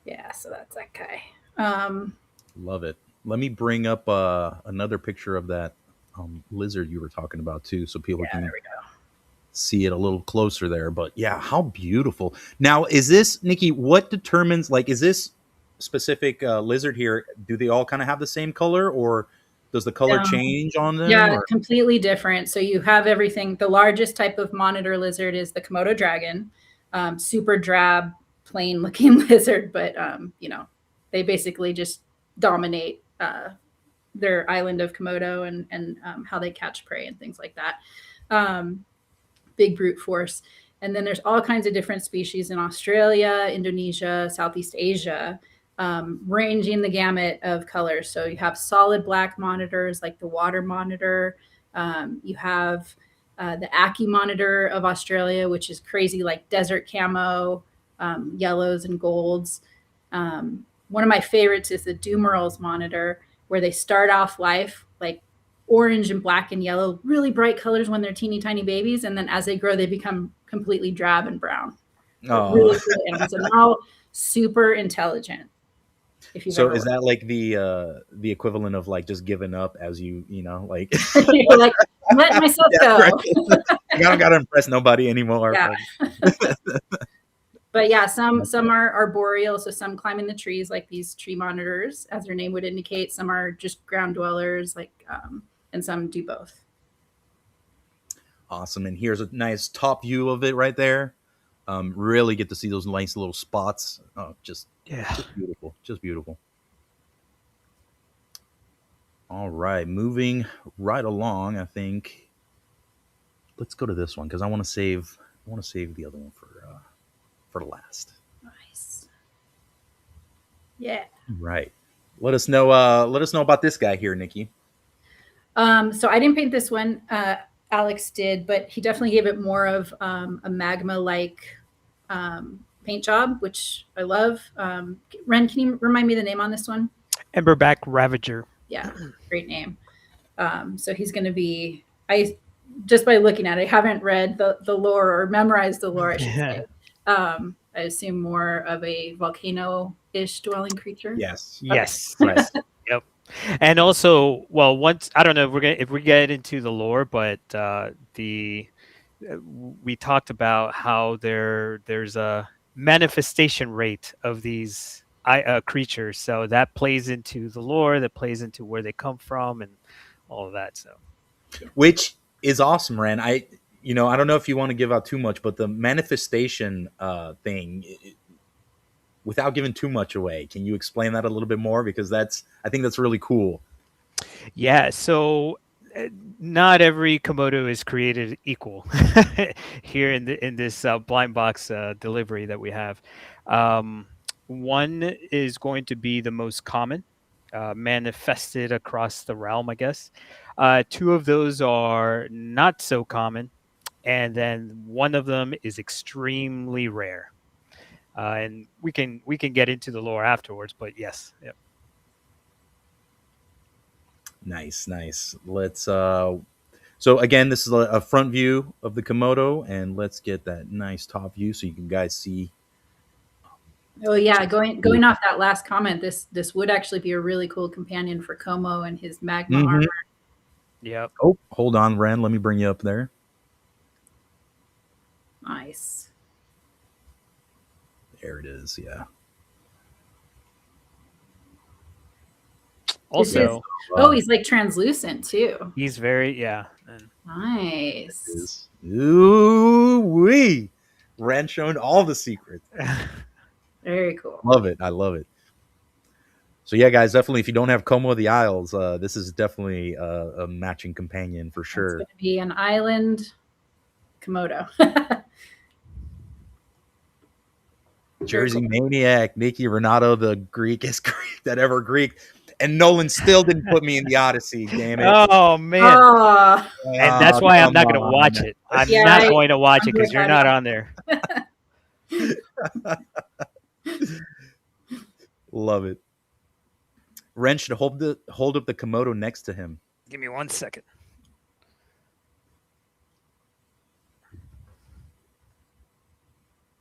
Yeah, so that's that guy. Love it. Let me bring up another picture of that lizard you were talking about too, so people can see it a little closer there. But yeah, how beautiful. Now, is this, Nikki, what determines, like, is this specific lizard here, do they all kind of have the same color, or does the color change on them? Yeah, completely different. So you have everything. The largest type of monitor lizard is the Komodo dragon, super drab, plain looking lizard, but they basically just dominate their island of Komodo and how they catch prey and things like that. Big brute force. And then there's all kinds of different species in Australia, Indonesia, Southeast Asia, ranging the gamut of colors. So you have solid black monitors like the water monitor. You have the Aki monitor of Australia, which is crazy, like desert camo, yellows and golds. One of my favorites is the Dumerals monitor, where they start off life like orange and black and yellow, really bright colors when they're teeny tiny babies. And then as they grow, they become completely drab and brown. Really cool animals. And they're all super intelligent. So is that like the equivalent of like just giving up as you like you're like, let myself go. Right. I don't gotta impress nobody anymore. Yeah. But yeah, some are arboreal, so some climb in the trees like these tree monitors, as their name would indicate. Some are just ground dwellers, like and some do both. Awesome. And here's a nice top view of it right there. Really get to see those nice little spots. Oh, just beautiful. Just beautiful. All right, moving right along. I think let's go to this one because I want to save the other one for last. Nice. Yeah. Right. Let us know about this guy here, Nikki. So I didn't paint this one. Alex did, but he definitely gave it more of a magma-like paint job, which I love. Ren, can you remind me the name on this one? Emberback Ravager. Yeah, great name. So he's going to be, just by looking at it, I haven't read the lore or memorized the lore, I should say. I assume more of a volcano-ish dwelling creature. Yes. Okay. Yes. Yes. Yep. And also, well, once I don't know if we get into the lore, but we talked about how there's a manifestation rate of these creatures, so that plays into the lore, that plays into where they come from, and all of that. So, which is awesome, Ren. I don't know if you want to give out too much, but the manifestation thing, without giving too much away, can you explain that a little bit more? Because I think that's really cool. Yeah. So not every Komodo is created equal here in this blind box delivery that we have. Um, One is going to be the most common, manifested across the realm, I guess. Two of those are not so common, and then one of them is extremely rare. And we can get into the lore afterwards, but yes, yep. Nice, nice. Let's so again, this is a front view of the Komodo, and let's get that nice top view so you can guys see. Oh yeah, going off that last comment, this would actually be a really cool companion for Como and his magma Mhm. armor. Yep. Oh, hold on, Ren. Let me bring you up there. Nice. There it is. Yeah. Also, Oh, he's like translucent too. he's very and Nice. Ooh wee. Ren showing all the secrets. Very cool. Love it. I love it. So yeah, guys, definitely. If you don't have Como of the Isles, this is definitely a matching companion for sure. It's going to be an island Komodo. Jersey cool. Maniac, Nikki Renato, the Greekest Greek that ever Greek. And Nolan still didn't put me in the Odyssey, damn it. oh man, Oh, and that's why I'm come not going to on. watch it. I'm Yeah, not going to watch it because with you're that not on there. Love it. Ren should hold up the Komodo next to him. Give me 1 second.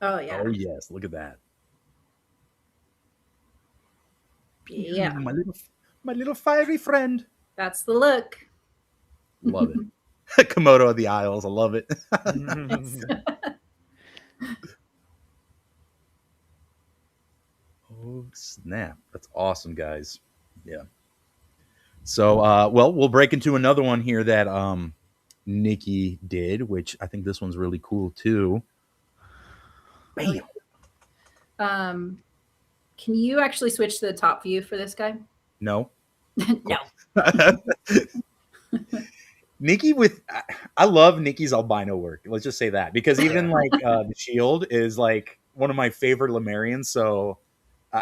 oh yeah. Oh yes, look at that. Yeah. My little fiery friend. That's the look. Love it. Komodo of the Isles. I love it. Oh snap! That's awesome, guys. Yeah. So, well, we'll break into another one here that Nikki did, which I think this one's really cool too. Bam. Can you actually switch to the top view for this guy? No. No. Nikki I love Nikki's albino work. Let's just say that because even like the shield is like one of my favorite Lemurians. So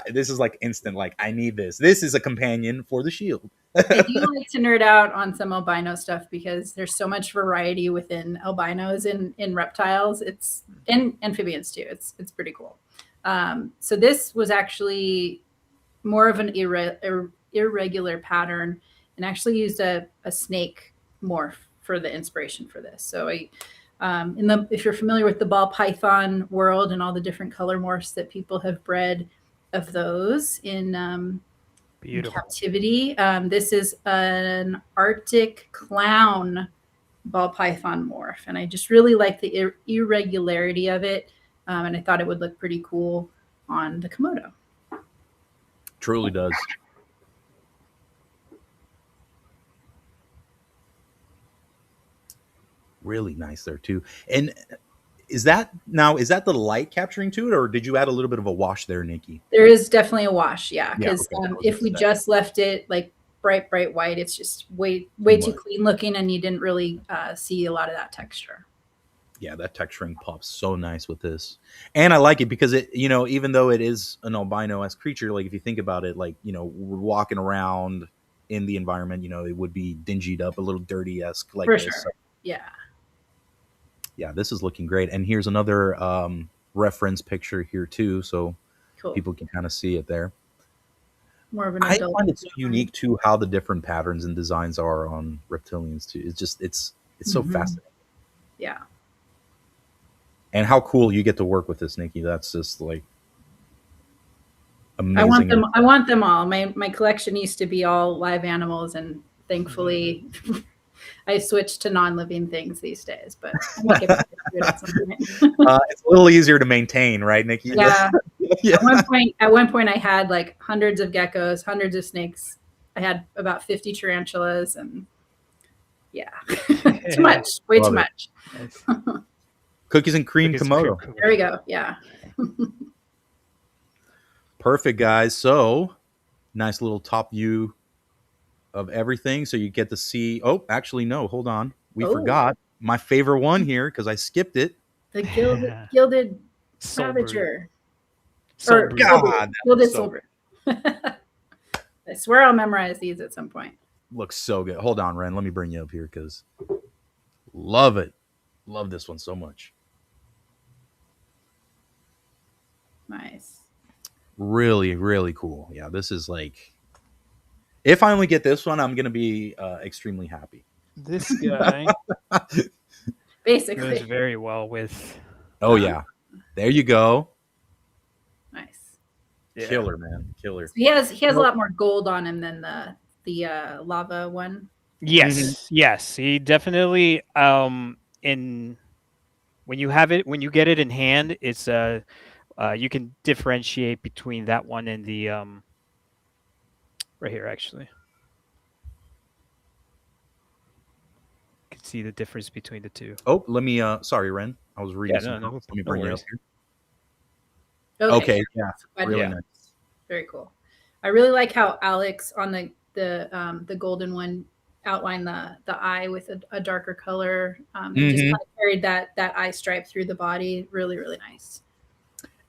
this is like instant. Like I need this. This is a companion for the shield. I do like to nerd out on some albino stuff because there's so much variety within albinos in reptiles. It's and amphibians too. It's pretty cool. So this was actually more of an irregular pattern, and actually used a snake morph for the inspiration for this. So if you're familiar with the ball python world and all the different color morphs that people have bred of those in captivity, this is an Arctic clown ball python morph, and I just really like the irregularity of it, and I thought it would look pretty cool on the Komodo. Truly does. Really nice there too. And is that the light capturing to it, or did you add a little bit of a wash there, Nikki? There is definitely a wash, yeah. Because okay. If we just left it like bright white, it's just way too clean looking, and you didn't really see a lot of that texture. Yeah, that texturing pops so nice with this, and I like it because it, even though it is an albino-esque creature, like if you think about it, like we're walking around in the environment, it would be dingied up, a little dirty-esque like for this. Sure. So, yeah, this is looking great. And here's another reference picture here too, so cool. People can kind of see it there. More of an I adult find it so unique too how the different patterns and designs are on reptilians too. It's just it's so fascinating. Yeah. And how cool you get to work with this, Nikki. That's just like amazing. I want them all. My collection used to be all live animals, and thankfully I switched to non-living things these days, but I might get back to it at some point. It's a little easier to maintain, right, Nikki? Yeah. Yeah. At one point I had like hundreds of geckos, hundreds of snakes. I had about 50 tarantulas, and yeah. Too much. Way Love too it. much. Cookies and cream Komodo. There we go. Yeah. Perfect, guys. So nice little top view of everything, so you get to see. Oh, actually, no, hold on, we Oh. forgot my favorite one here because I skipped it. The gilded Soul Ravager. Soul Or Breed. silver. God, that Gilded was so silver. I swear I'll memorize these at some point. looks so good. Hold on, Ren. Let me bring you up here because love it. Love this one so much. Nice. Really, really cool. Yeah, this is like, if I only get this one, I'm gonna be extremely happy. This guy goes Basically. very well with. Oh yeah, there you go. Nice. Yeah. Killer, man, killer. So he has a lot more gold on him than the lava one. Yes, yes, he definitely. In when you get it in hand, it's you can differentiate between that one and the right here actually. You can see the difference between the two. Oh, let me. Sorry, Ren. I was reading Yeah, some. no Let me bring you up worries. here. Okay. Okay, yeah, really Yeah. nice. Very cool. I really like how Alex on the golden one outlined the eye with a darker color. And just kind of carried that eye stripe through the body. Really, really nice.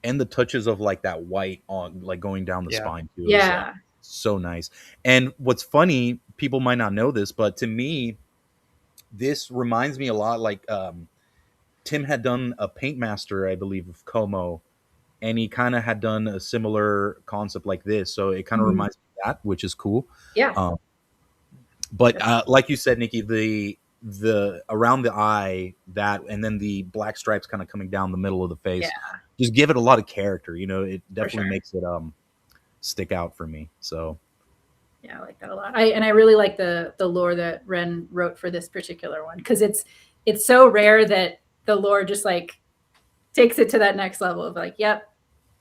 And the touches of like that white on, like going down the Yeah. spine too. Yeah. So nice. And what's funny, people might not know this, but to me, this reminds me a lot. Like Tim had done a Paint Master, I believe, of Como, and he kind of had done a similar concept like this. So it kind of reminds me of that, which is cool. Yeah. But like you said, Nikki, the around the eye, that, and then the black stripes kind of coming down the middle of the face, just give it a lot of character. You know, it definitely makes it stick out for me. So yeah, I like that a lot. I really like the lore that Ren wrote for this particular one, because it's so rare that the lore just like takes it to that next level of like, yep,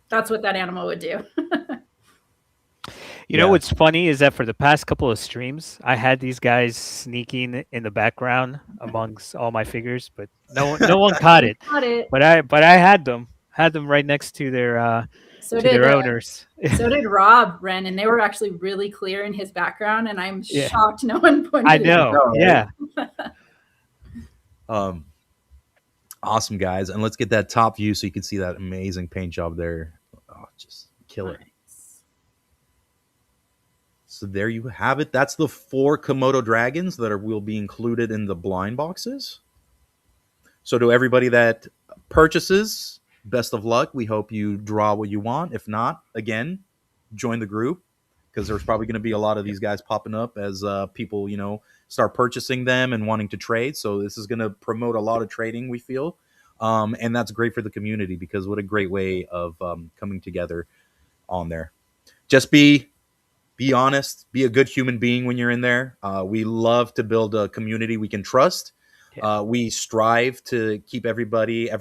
that's what that animal would do. You know what's funny is that for the past couple of streams, I had these guys sneaking in the background amongst all my figures, but no one caught it. But I had them right next to their owners. So did Rob, Ren, and they were actually really clear in his background, and I'm shocked no one pointed. I know. Yeah. Awesome, guys, and let's get that top view so you can see that amazing paint job there. Oh, just kill it. So there you have it. That's the 4 Komodo dragons that will be included in the blind boxes. So to everybody that purchases, best of luck. We hope you draw what you want. If not, again, join the group, because there's probably going to be a lot of these guys popping up as people, start purchasing them and wanting to trade. So this is going to promote a lot of trading, we feel. And that's great for the community, because what a great way of coming together on there. Just be honest, be a good human being when you're in there. We love to build a community we can trust. We strive to keep every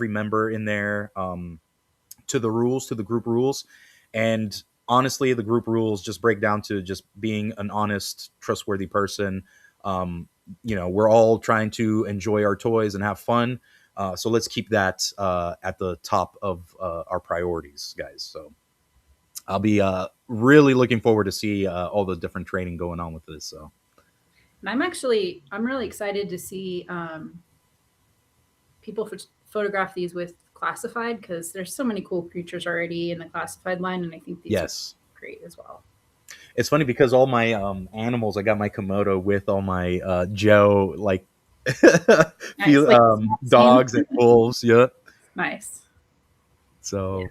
member in there to the group rules. And honestly, the group rules just break down to just being an honest, trustworthy person. We're all trying to enjoy our toys and have fun. So let's keep that at the top of our priorities, guys. So I'll be really looking forward to see all the different training going on with this. So, and I'm really excited to see people photograph these with classified, because there's so many cool creatures already in the classified line, and I think these are great as well. It's funny because all my animals, I got my Komodo with all my Joe like dogs and wolves. Yeah, nice. So.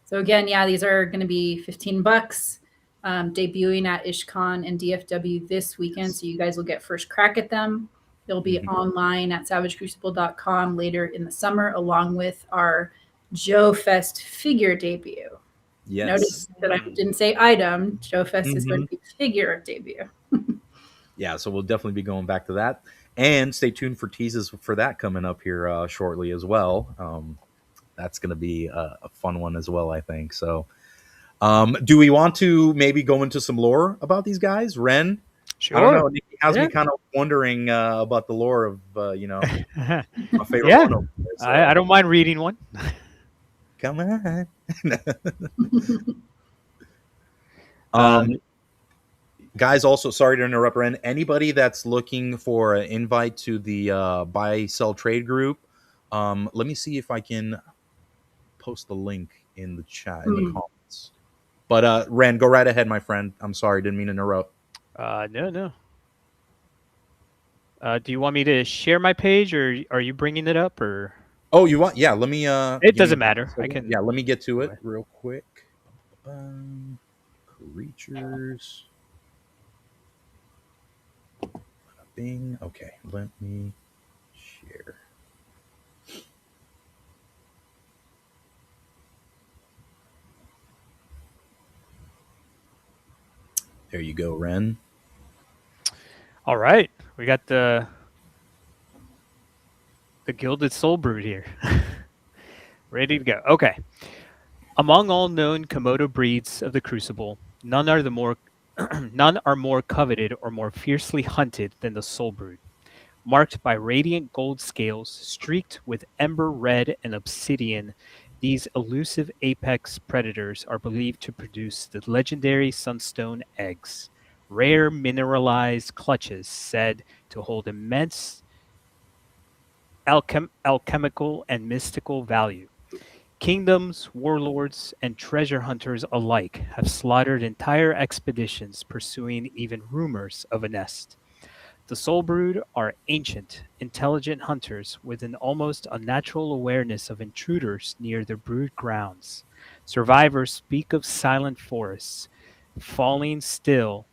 So again, these are going to be $15, debuting at Ishcon and DFW this weekend. So you guys will get first crack at them. They'll be online at savagecrucible.com later in the summer, along with our Joe Fest figure debut. Yes. Notice that I didn't say item. Joe Fest is going to be figure debut. Yeah, so we'll definitely be going back to that. And stay tuned for teases for that coming up here shortly as well. That's going to be a fun one as well, I think. So do we want to maybe go into some lore about these guys? Ren? Sure. I don't know. Nikki has me kind of wondering about the lore of, my favorite one over there, so. I don't mind reading one. Come on. Guys, also, sorry to interrupt, Ren. Anybody that's looking for an invite to the buy sell trade group, let me see if I can post the link in the chat in the comments. But Ren, go right ahead, my friend. I'm sorry, didn't mean to interrupt. No. Do you want me to share my page, or are you bringing it up, or? Oh, you want? Yeah, let me. It doesn't matter. I can. Yeah, let me get to it real quick. Creatures. Bing. Okay, let me share. There you go, Ren. All right, we got the Gilded Soul Brood here, ready to go. Okay. Among all known Komodo breeds of the Crucible, none are more coveted or more fiercely hunted than the Soul Brood. Marked by radiant gold scales, streaked with ember red and obsidian, these elusive apex predators are believed to produce the legendary sunstone eggs, rare mineralized clutches said to hold immense alchemical and mystical value. Kingdoms, warlords, and treasure hunters alike have slaughtered entire expeditions pursuing even rumors of a nest. The Soul Brood are ancient, intelligent hunters with an almost unnatural awareness of intruders near their brood grounds. Survivors speak of silent forests, falling still.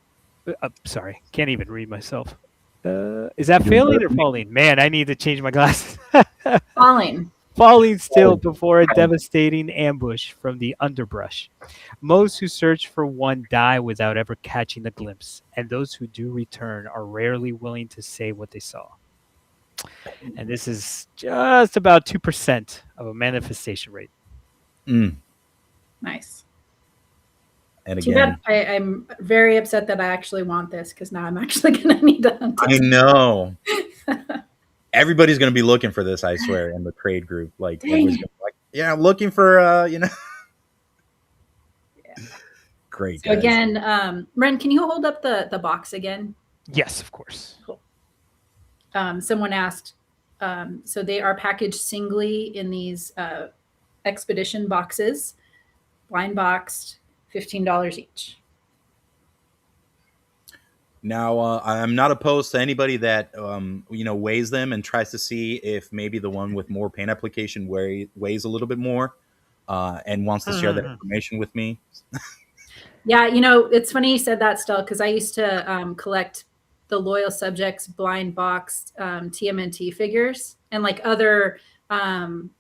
Sorry, can't even read myself. Is that failing or falling? Man, I need to change my glasses. Falling. Falling still before a devastating ambush from the underbrush. Most who search for one die without ever catching a glimpse, and those who do return are rarely willing to say what they saw. And this is just about 2% of a manifestation rate. Nice. And Too again, bad. I'm very upset that I actually want this because now I'm actually going to need to hunt it. I know. Everybody's going to be looking for this, I swear, in the trade group. Like, everybody's gonna be like, yeah, I'm looking for, Yeah. Great. So again, Ren, can you hold up the box again? Yes, of course. Cool. Someone asked, so they are packaged singly in these expedition boxes, blind boxed, $15 each. Now, I'm not opposed to anybody that weighs them and tries to see if maybe the one with more paint application weighs a little bit more, and wants to share that information with me. Yeah, it's funny you said that, Stel, because I used to collect the Loyal Subjects blind boxed TMNT figures and like other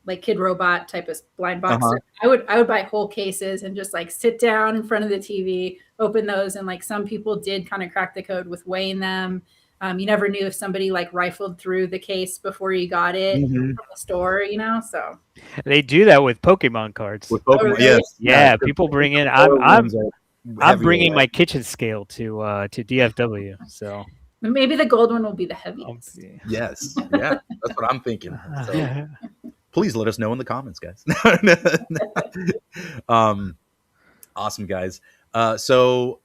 like Kid Robot type of blind box. I would buy whole cases and just like sit down in front of the TV, open those, and like some people did kind of crack the code with weighing them. You never knew if somebody like rifled through the case before you got it from the store, so they do that with Pokemon cards. With Pokemon, really? yes, yeah. People bring in. I'm bringing my kitchen scale to DFW. So maybe the gold one will be the heaviest. Yes, yeah, that's what I'm thinking. So, please let us know in the comments, guys. Awesome, guys. So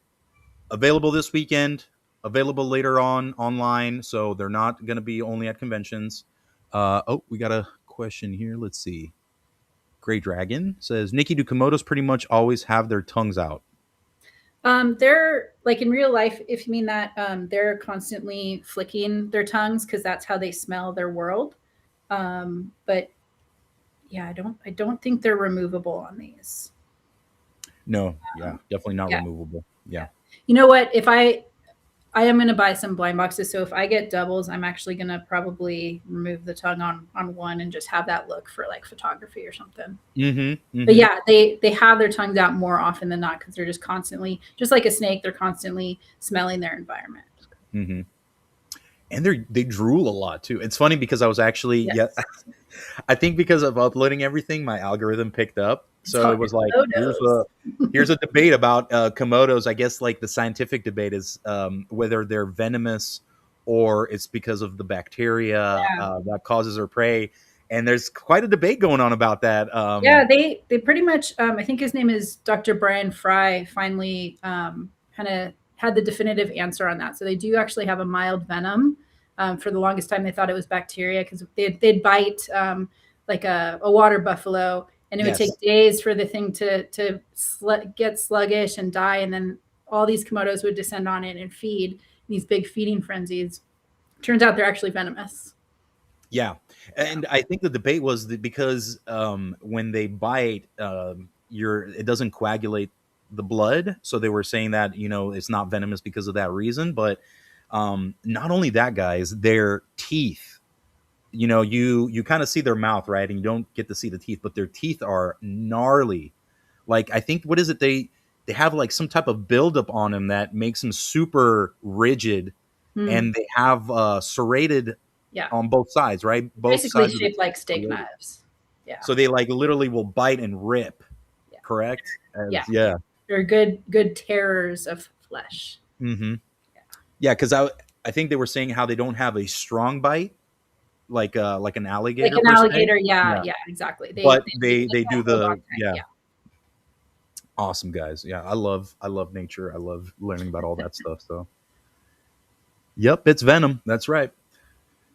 available this weekend, available later on online. So they're not going to be only at conventions. We got a question here. Let's see. Gray Dragon says, Nikki, do Komodos pretty much always have their tongues out? They're like in real life, if you mean that, they're constantly flicking their tongues because that's how they smell their world. But yeah, I don't think they're removable on these. No, yeah, definitely not removable. Yeah. You know what? If I am going to buy some blind boxes. So if I get doubles, I'm actually going to probably remove the tongue on one and just have that look for like photography or something. But yeah, they have their tongues out more often than not because they're just constantly, just like a snake, they're constantly smelling their environment. And they drool a lot too. It's funny because I was actually, I think because of uploading everything, my algorithm picked up. So it was like, here's a debate about Komodos. I guess like the scientific debate is whether they're venomous or it's because of the bacteria that causes their prey. And there's quite a debate going on about that. They pretty much, I think his name is Dr. Brian Fry, finally kind of had the definitive answer on that. So they do actually have a mild venom. For the longest time, they thought it was bacteria because they'd bite like a water buffalo, and it would take days for the thing to get sluggish and die, and then all these Komodos would descend on it and feed these big feeding frenzies. Turns out they're actually venomous. Yeah. And I think the debate was that because when they bite, it doesn't coagulate the blood. So they were saying that, it's not venomous because of that reason. But not only that, guys, their teeth, you kind of see their mouth, right? And you don't get to see the teeth, but their teeth are gnarly. Like, I think, what is it? They have like some type of buildup on them that makes them super rigid. And they have serrated on both sides, right? Both basically sides shaped like steak knives. Yeah. So they like literally will bite and rip. Yeah. Correct? Yeah. They're good terrors of flesh. Mm-hmm. Yeah, because I think they were saying how they don't have a strong bite, like an alligator. Like an alligator, yeah, exactly. But they do the Awesome, guys. Yeah, I love nature. I love learning about all that stuff. So, yep, it's venom. That's right.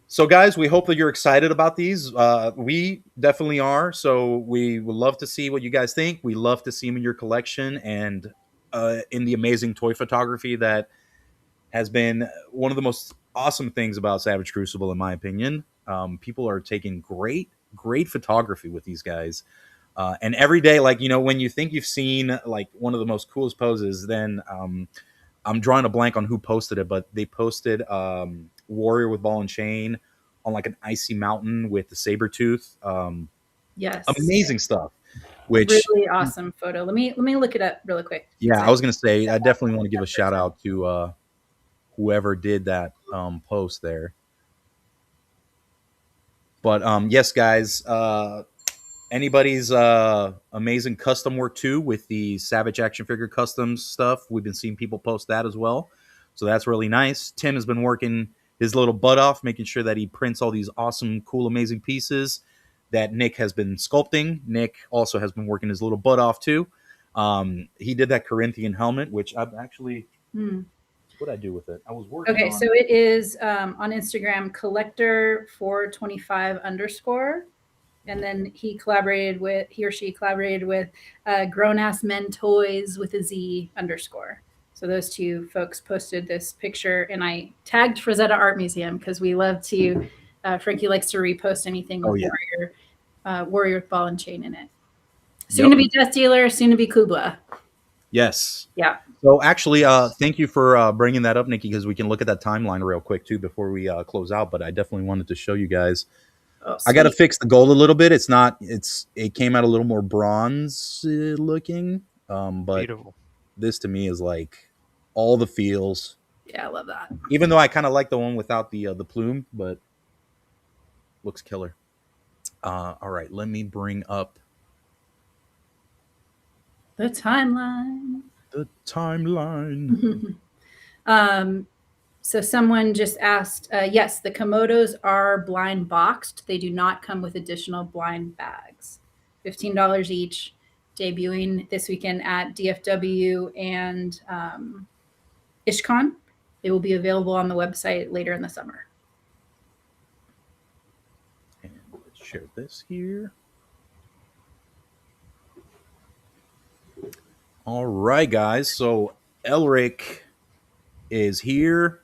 So, guys, we hope that you're excited about these. We definitely are. So we would love to see what you guys think. We love to see them in your collection and in the amazing toy photography that has been one of the most awesome things about Savage Crucible, in my opinion. People are taking great photography with these guys. And every day, like, when you think you've seen like one of the most coolest poses, then I'm drawing a blank on who posted it, but they posted Warrior with Ball and Chain on like an icy mountain with the saber tooth. Yes, amazing stuff. Which really awesome photo. Let me look it up really quick. Yeah, I was gonna say I definitely want to give a shout out to whoever did that post there. But yes, guys, anybody's amazing custom work too with the Savage action figure customs stuff. We've been seeing people post that as well. So that's really nice. Tim has been working his little butt off, making sure that he prints all these awesome, cool, amazing pieces that Nick has been sculpting. Nick also has been working his little butt off too. He did that Corinthian helmet, which I've actually... What did I do with it? I was working on... So it is on Instagram, collector425_. And then he or she collaborated with Grown Ass Men Toys with a Z _. So those two folks posted this picture, and I tagged Frazetta Art Museum because we love to. Frankie likes to repost anything with Warrior with Ball and Chain in it. Soon to be Death Dealer, soon to be Kubla. Yes. Yeah. So actually, thank you for bringing that up, Nikki, because we can look at that timeline real quick too before we close out. But I definitely wanted to show you guys. Oh, I got to fix the gold a little bit. It came out a little more bronze looking. But beautiful. This to me is like all the feels. Yeah, I love that. Even though I kind of like the one without the plume, but looks killer. All right, let me bring up the timeline. The timeline. So someone just asked, yes, the Komodos are blind boxed. They do not come with additional blind bags. $15 each, debuting this weekend at DFW and Ishcon. They will be available on the website later in the summer. And let's share this here. All right, guys. So Elric is here.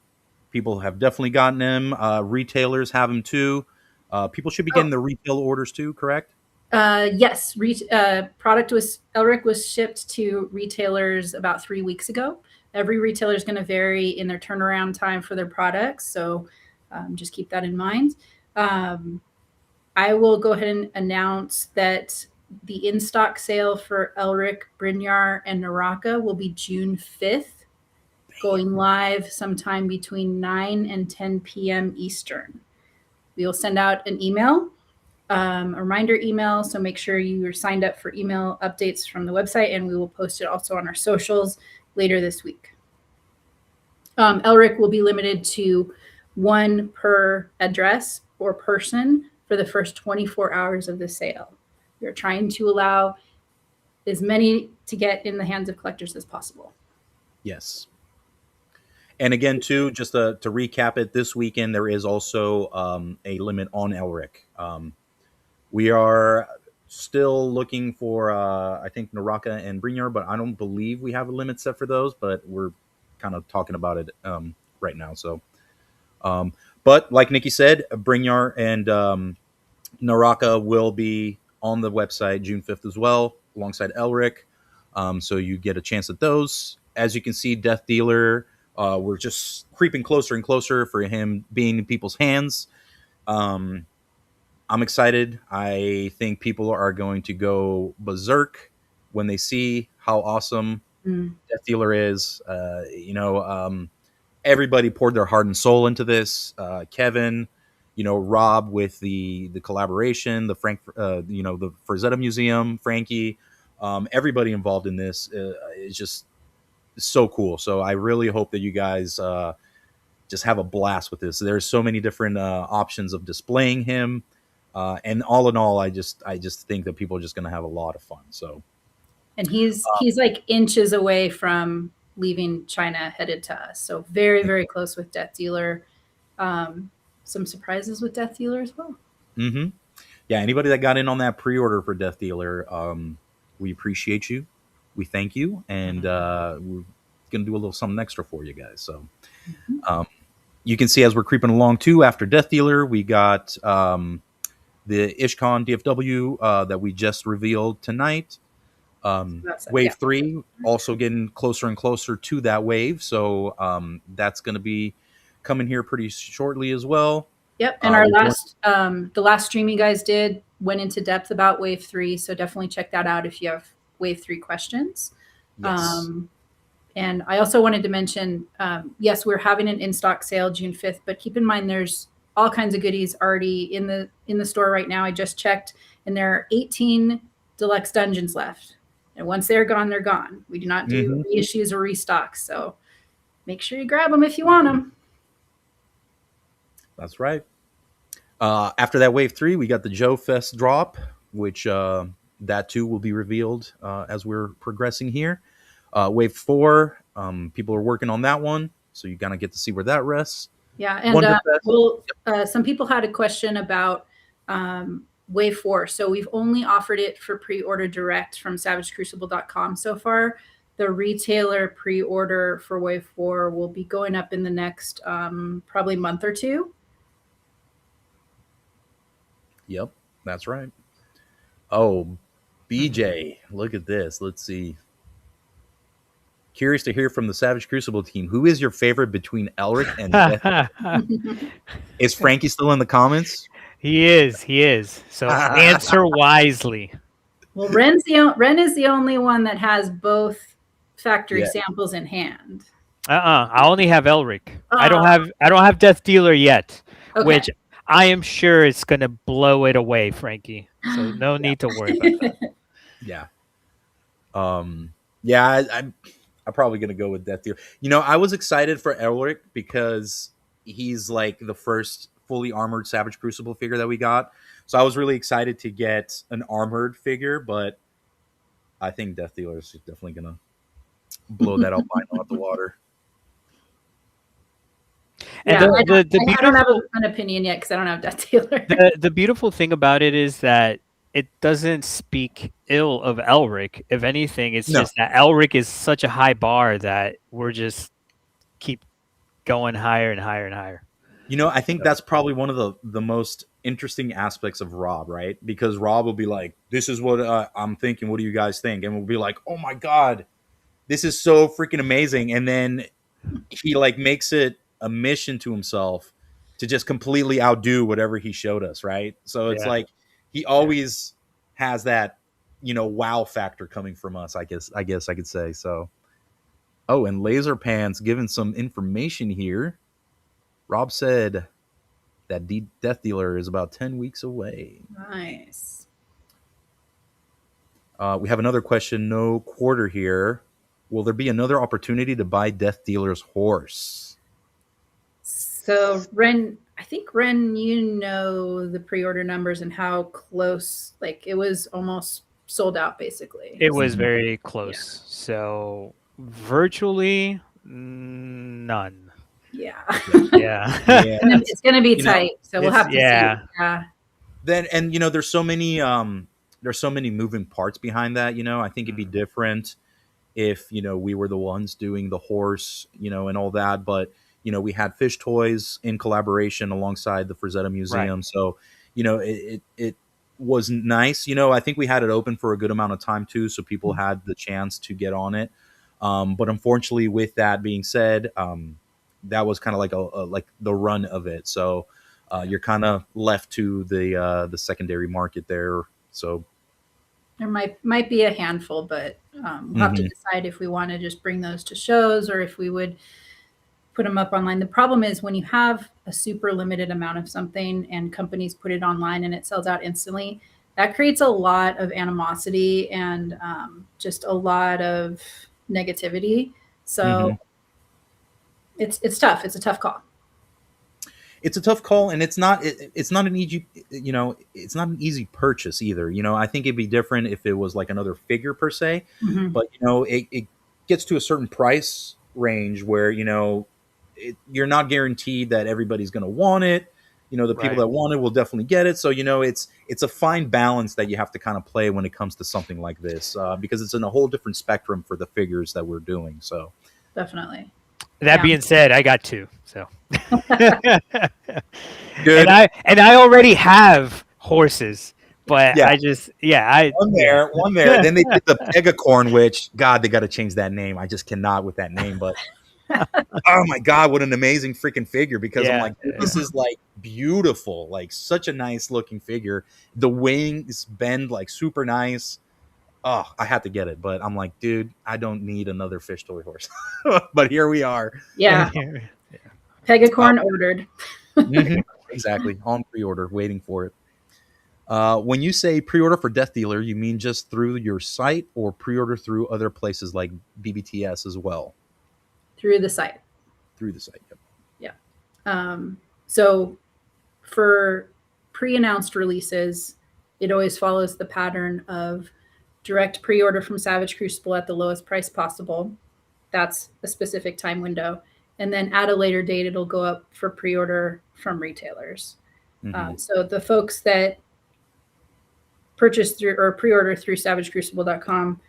People have definitely gotten him. Retailers have him too. People should be getting the retail orders too, correct? Yes. Elric was shipped to retailers about 3 weeks ago. Every retailer is going to vary in their turnaround time for their products. So just keep that in mind. I will go ahead and announce that the in-stock sale for Elric, Brynjar, and Naraka will be June 5th, going live sometime between 9 and 10 p.m. Eastern. We will send out an email, a reminder email, so make sure you are signed up for email updates from the website, and we will post it also on our socials later this week. Elric will be limited to one per address or person for the first 24 hours of the sale. We're trying to allow as many to get in the hands of collectors as possible. Yes. And again, too, just to recap it, this weekend there is also a limit on Elric. We are still looking for, I think, Naraka and Brynjar, but I don't believe we have a limit set for those. But we're kind of talking about it right now. So, but like Nikki said, Brynjar and Naraka will be on the website June 5th as well, alongside Elric. So you get a chance at those. As you can see, Death Dealer, we're just creeping closer and closer for him being in people's hands. I'm excited. I think people are going to go berserk when they see how awesome Death Dealer is. Everybody poured their heart and soul into this. Kevin, Rob with the collaboration, the the Frazetta Museum, Frankie, everybody involved in this is just so cool. So I really hope that you guys just have a blast with this. There's so many different options of displaying him, and all in all, I just think that people are just going to have a lot of fun. So, and he's like inches away from leaving China, headed to us. So very, very close with Death Dealer. Some surprises with Death Dealer as well. Mm-hmm. Yeah, anybody that got in on that pre-order for Death Dealer, we appreciate you. We thank you, and we're going to do a little something extra for you guys. So you can see as we're creeping along, too, after Death Dealer, we got the Ishcon DFW that we just revealed tonight. Wave 3 also getting closer and closer to that wave, so that's going to be coming here pretty shortly as well. Yep, and our the last stream you guys did went into depth about Wave 3, so definitely check that out if you have Wave 3 questions. Yes. And I also wanted to mention, yes, we're having an in-stock sale June 5th, but keep in mind there's all kinds of goodies already in the store right now. I just checked, and there are 18 deluxe dungeons left. And once they're gone, they're gone. We do not do reissues or restocks, so make sure you grab them if you want them. That's right. After that Wave 3, we got the Joe Fest drop, which that too will be revealed as we're progressing here. Wave 4, people are working on that one, so you kind of get to see where that rests. Yeah, and some people had a question about Wave 4. So we've only offered it for pre-order direct from savagecrucible.com so far. The retailer pre-order for Wave 4 will be going up in the next probably month or two. Yep, that's right. Oh, BJ, look at this. Let's see. Curious to hear from the Savage Crucible team. Who is your favorite between Elric and Death? Is Frankie still in the comments? He is. So answer wisely. Well, Ren is the only one that has both factory samples in hand. I only have Elric. I don't have Death Dealer yet, which I am sure it's gonna blow it away, Frankie. So no need to worry about that. Yeah. I'm probably gonna go with Death Dealer. I was excited for Elric because he's like the first fully armored Savage Crucible figure that we got. So I was really excited to get an armored figure, but I think Death Dealer is definitely gonna blow that albino out the water. And I don't have an opinion yet because I don't have Death Dealer. The beautiful thing about it is that it doesn't speak ill of Elric. If anything, it's just that Elric is such a high bar that we're just keep going higher and higher and higher. I think that's probably one of the most interesting aspects of Rob, right? Because Rob will be like, this is what I'm thinking. What do you guys think? And we'll be like, oh my God, this is so freaking amazing. And then he like makes it a mission to himself to just completely outdo whatever he showed us, right? So it's like he always has that, wow factor coming from us, I guess I could say. So, and Laser Pants giving some information here. Rob said that Death Dealer is about 10 weeks away. Nice. We have another question. No quarter here. Will there be another opportunity to buy Death Dealer's horse? So, Ren, you know the pre-order numbers and how close, like it was almost sold out, basically. It was very close. Yeah. So, virtually none. Yeah. Yeah. Yeah. It's going to be You know, tight, so we'll have to see. Yeah. Then and there's so many moving parts behind that. I think it'd be different if we were the ones doing the horse, and all that. But we had Fish Toys in collaboration alongside the Frazetta Right. Museum, so it was nice. I think we had it open for a good amount of time too, so people had the chance to get on it. But unfortunately, with that being said, that was kind of like like the run of it. So you're kind of left to the secondary market there. So there might be a handful, but we'll have to decide if we want to just bring those to shows or if we would put them up online. The problem is when you have a super limited amount of something and companies put it online and it sells out instantly, that creates a lot of animosity and just a lot of negativity. So it's tough. It's a tough call. It's a tough call, and it's not an easy it's not an easy purchase either. I think it'd be different if it was like another figure per se, but it gets to a certain price range where you're not guaranteed that everybody's going to want it. The people that want it will definitely get it. So it's a fine balance that you have to kind of play when it comes to something like this, because it's in a whole different spectrum for the figures that we're doing. So definitely. That being said, I got 2. So good. And I already have horses, but Yeah. I just one there. Then they did the Pegacorn, which God, they got to change that name. I just cannot with that name, but oh my God, what an amazing freaking figure! Because I'm like, this is like beautiful, like such a nice looking figure. The wings bend like super nice. Oh, I had to get it, but I'm like, dude, I don't need another Fish Toy horse. But here we are. Yeah. Pegacorn ordered. Exactly. On pre-order, waiting for it. When you say pre-order for Death Dealer, you mean just through your site or pre-order through other places like BBTS as well? Through the site. Through the site, yep. Yeah. So for pre-announced releases, it always follows the pattern of direct pre-order from Savage Crucible at the lowest price possible. That's a specific time window. And then at a later date, it'll go up for pre-order from retailers. So the folks that purchase through or pre-order through savagecrucible.com,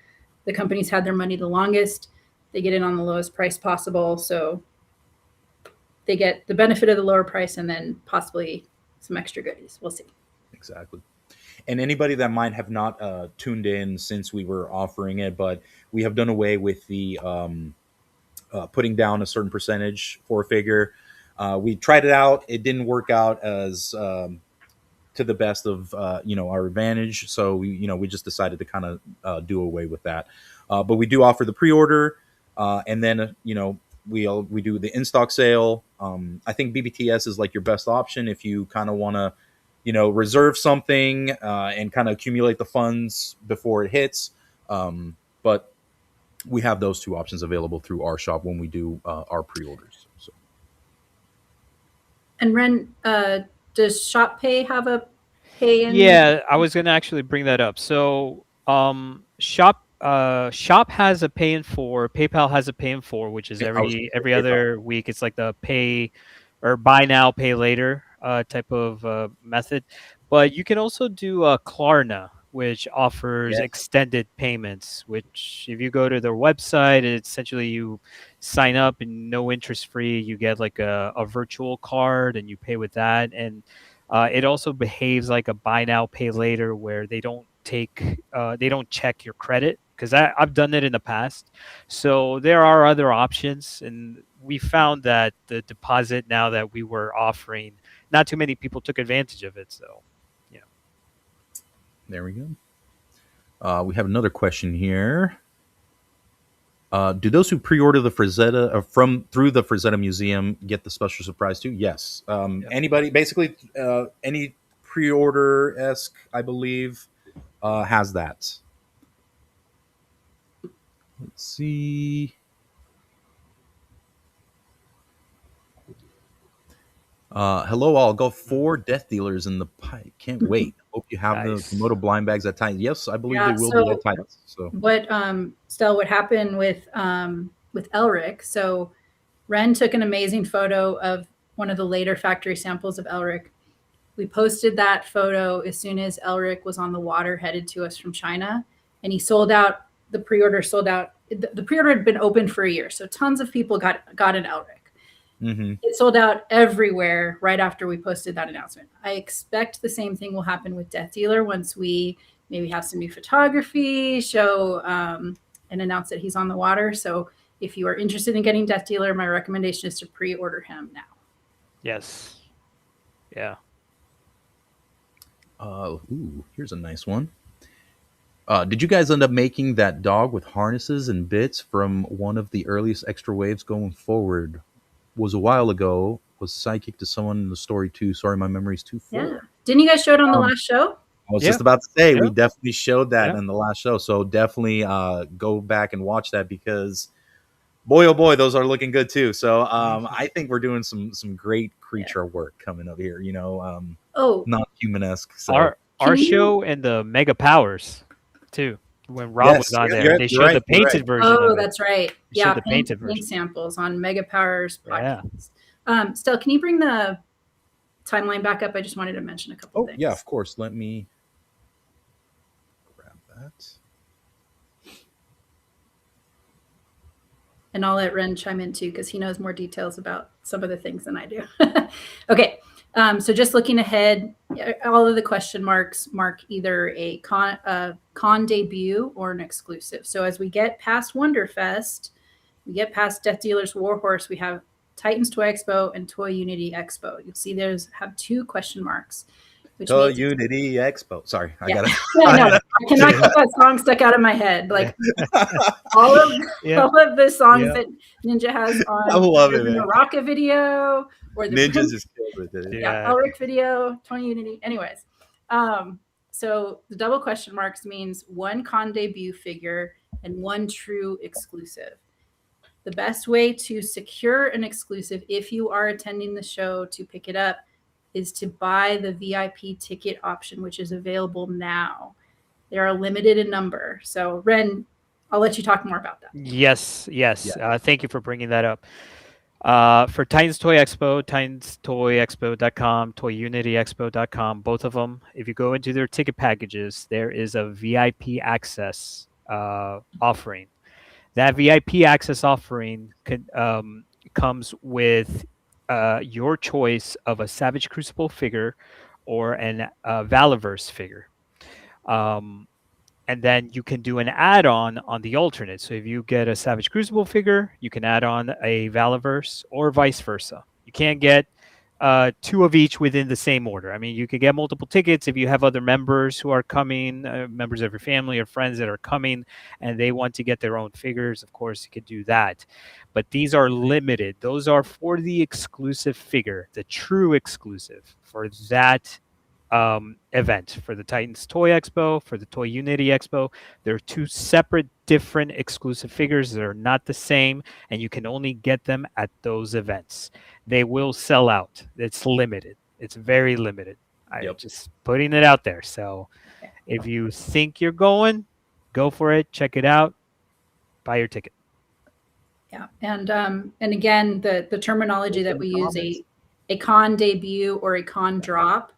the companies had their money the longest. They get it on the lowest price possible. So they get the benefit of the lower price and then possibly some extra goodies. We'll see. Exactly. And anybody that might have not tuned in since we were offering it, but we have done away with the putting down a certain percentage for a figure. We tried it out. It didn't work out as to the best of our advantage. So we just decided to kind of do away with that. But we do offer the pre-order, and then we do the in-stock sale. I think BBTS is like your best option if you kind of want to reserve something and kind of accumulate the funds before it hits. But we have those 2 options available through our shop when we do our pre-orders. So. And Ren, does Shop Pay have a pay in? Yeah, I was going to actually bring that up. So Shop has a pay in 4. PayPal has a pay in 4, which is every other week. It's like the pay or buy now, pay later type of method. But you can also do Klarna, which offers extended payments, which if you go to their website, essentially you sign up and no interest free. You get like a virtual card and you pay with that. And it also behaves like a buy now, pay later, where they don't check your credit, because I've done it in the past. So there are other options, and we found that the deposit now that we were offering, not too many people took advantage of it. So, yeah. There we go. We have another question here. Do those who pre-order the Frazetta through the Frazetta Museum get the special surprise too? Yes. Anybody, basically, any pre-order-esque, I believe, has that. Let's see. Hello, I'll go 4 Death Dealers in the pipe. Can't wait. Hope you have the Komodo blind bags at Titans. Yes, I believe they will be at Titans. So what Stell, what happened with Elric? So Ren took an amazing photo of one of the later factory samples of Elric. We posted that photo as soon as Elric was on the water headed to us from China, and he sold out. The pre-order sold out. The pre-order had been open for a year, so tons of people got an Elric. Mm-hmm. It sold out everywhere right after we posted that announcement. I expect the same thing will happen with Death Dealer once we maybe have some new photography, show and announce that he's on the water. So if you are interested in getting Death Dealer, my recommendation is to pre-order him now. Yes. Yeah. Ooh, here's a nice one. Did you guys end up making that dog with harnesses and bits from one of the earliest extra waves going forward? Was a while ago. Was sidekick to someone in the story too. Sorry, my memory's too full. Yeah. Didn't you guys show it on the last show? I was just about to say, we Yeah. definitely showed that Yeah. in the last show. So definitely go back and watch that because boy, oh boy, those are looking good too. So I think we're doing some great creature work coming up here, not human-esque. So. Our Can you- show and the Mega Powers too. When Rob was on there, they showed the painted version Oh, of it. that's right. They showed Yeah, the painted version. paint samples on Mega Powers Yeah. podcast. Stell, can you bring the timeline back up? I just wanted to mention a couple things. Yeah, of course. Let me grab that. And I'll let Ren chime in too, because he knows more details about some of the things than I do. Okay. So just looking ahead, all of the question marks mark either a con debut or an exclusive. So as we get past Wonderfest, we get past Death Dealer's Warhorse, we have Titans Toy Expo and Toy Unity Expo. You'll see those have 2 question marks. Toy Unity Expo. Sorry, I got it. I know. I cannot get that song stuck out of my head. Like all of the songs that Ninja has on I love it, the Rocka video or the Ninjas is killed with it. Elric video, Toy Unity. Anyways, so the double question marks means 1 con debut figure and 1 true exclusive. The best way to secure an exclusive if you are attending the show to pick it up is to buy the VIP ticket option, which is available now. They are limited in number. So Ren, I'll let you talk more about that. Yes. Yeah. Thank you for bringing that up. For Titans Toy Expo, TitansToyExpo.com, ToyUnityExpo.com, both of them, if you go into their ticket packages, there is a VIP access offering. That VIP access offering comes with your choice of a Savage Crucible figure or an Valaverse figure. And then you can do an add-on on the alternate. So if you get a Savage Crucible figure, you can add on a Valaverse or vice versa. You can't get 2 of each within the same order. I mean, you could get multiple tickets if you have other members who are coming, members of your family or friends that are coming, and they want to get their own figures. Of course, you could do that. But these are limited. Those are for the exclusive figure, the true exclusive for that event, for the Titans Toy Expo, for the Toy Unity Expo. There are 2 separate, different exclusive figures that are not the same, and you can only get them at those events. They will sell out. It's limited. It's very limited. I'm just putting it out there. So if you think you're going, go for it. Check it out. Buy your ticket. Yeah. And again, the terminology that we use, a con debut or a con drop,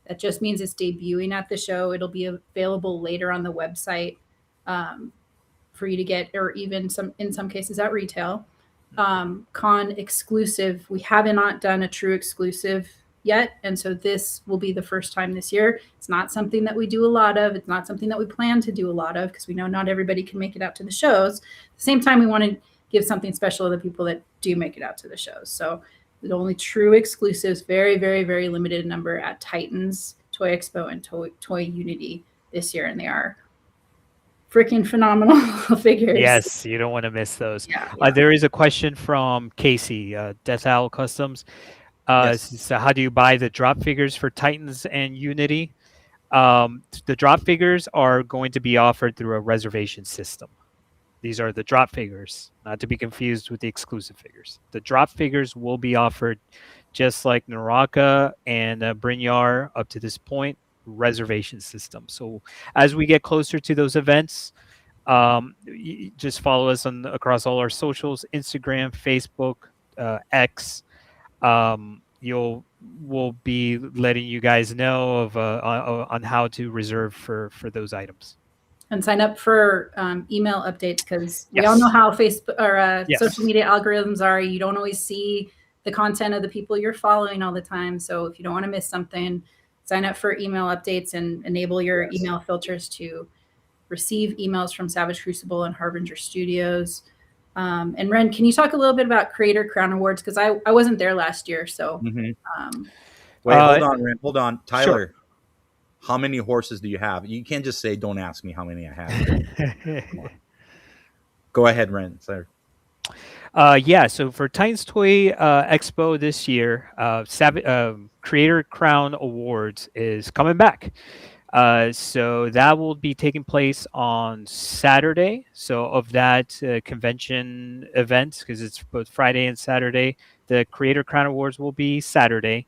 that just means it's debuting at the show. It'll be available later on the website for you to get, or even in some cases at retail. Con exclusive, we haven't done a true exclusive yet, and so this will be the first time this year. It's not something that we do a lot of. It's not something that we plan to do a lot of because we know not everybody can make it out to the shows. At the same time, we want to give something special to the people that do make it out to the shows. So the only true exclusives, very, very, very limited number at Titans Toy Expo and Toy Unity this year, and they are freaking phenomenal figures. Yes, you don't want to miss those. Yeah. There is a question from Casey, Death Owl Customs. So how do you buy the drop figures for Titans and Unity? The drop figures are going to be offered through a reservation system. These are the drop figures, not to be confused with the exclusive figures. The drop figures will be offered just like Naraka and Brynjar up to this point, reservation system. So as we get closer to those events, just follow us across all our socials, Instagram, Facebook, X, we'll be letting you guys know of on how to reserve for those items. And sign up for email updates, because we all Yes. know how Facebook or Yes. social media algorithms are. You don't always see the content of the people you're following all the time. So if you don't want to miss something, sign up for email updates and enable your email filters to receive emails from Savage Crucible and Harbinger Studios. And Ren, can you talk a little bit about Creator Crown Awards? Because I wasn't there last year. So Wait, hold on, Ren. Hold on. Tyler, Sure. how many horses do you have? You can't just say, don't ask me how many I have. Go ahead, Ren. Sorry. Yeah, so for Titans Toy Expo this year, Creator Crown Awards is coming back. So that will be taking place on Saturday. So of that convention event, because it's both Friday and Saturday, the Creator Crown Awards will be Saturday.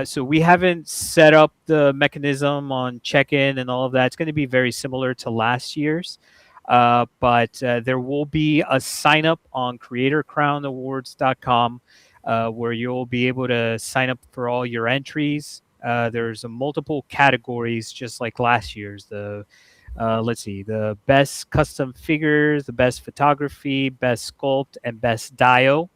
So we haven't set up the mechanism on check-in and all of that. It's going to be very similar to last year's. But there will be a sign up on creatorcrownawards.com where you'll be able to sign up for all your entries. There's multiple categories, just like last year's. Let's see, the best custom figures, the best photography, best sculpt, and best dio.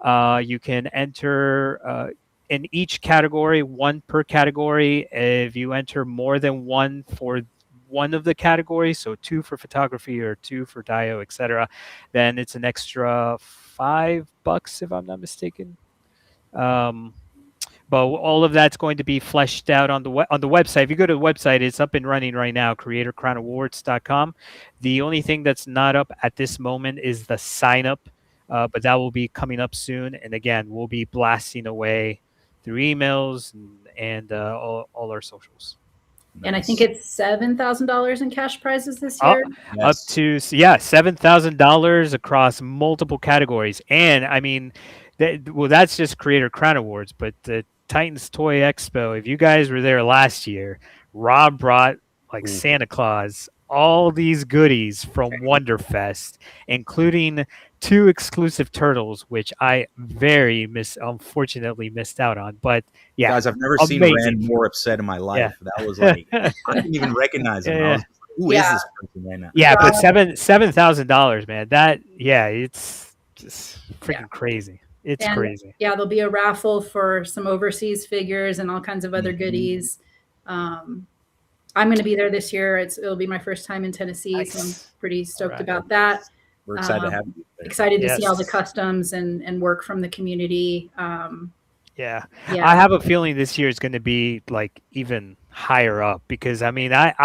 You can enter in each category, one per category. If you enter more than one for one of the categories, so 2 for photography or 2 for dio, etc., then it's an extra $5 if I'm not mistaken. But all of that's going to be fleshed out on the website. If you go to the website, it's up and running right now, creatorcrownawards.com. The only thing that's not up at this moment is the sign up, but that will be coming up soon. And again, we'll be blasting away through emails and all our socials. Nice. And I think it's $7,000 in cash prizes this year. Up to $7,000 across multiple categories. And I mean, that's just Creator Crown Awards, but the Titans Toy Expo, if you guys were there last year, Rob brought like Santa Claus all these goodies from Wonderfest, including 2 exclusive turtles, which I unfortunately missed out on. But yeah, guys, I've never seen Rand more upset in my life. Yeah. That was like, I didn't even recognize him. I was like, who is this person right now? Yeah, but $7,000, man. It's just freaking crazy. It's crazy. Yeah, there'll be a raffle for some overseas figures and all kinds of other goodies. I'm going to be there this year. It'll be my first time in Tennessee, nice. So I'm pretty stoked about that. We're excited to have you there. Excited to see all the customs and work from the community. Yeah, I have a feeling this year is going to be like even higher up, because I mean, at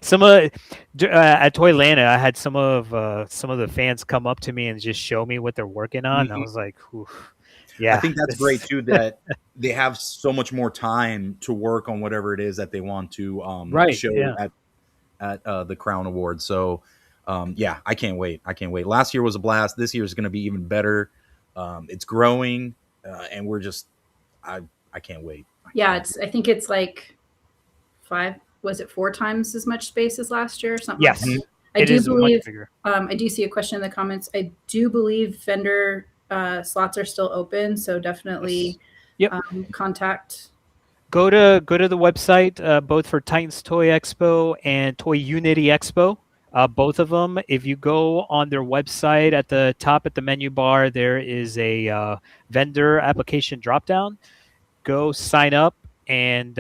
Toylanta, I had some of the fans come up to me and just show me what they're working on. I was like, yeah, I think that's great too, that they have so much more time to work on whatever it is that they want to show at the Crown Awards. So yeah, I can't wait. Last year was a blast. This year is going to be even better. It's growing, and we're just, I can't wait. I think it's like 4 times as much space as last year or something? Yes. Like that. I do believe, I do see a question in the comments. I do believe vendor slots are still open, so definitely contact. Go to the website, both for Titans Toy Expo and Toy Unity Expo. Both of them, if you go on their website, at the top at the menu bar, there is a vendor application dropdown. Go sign up, and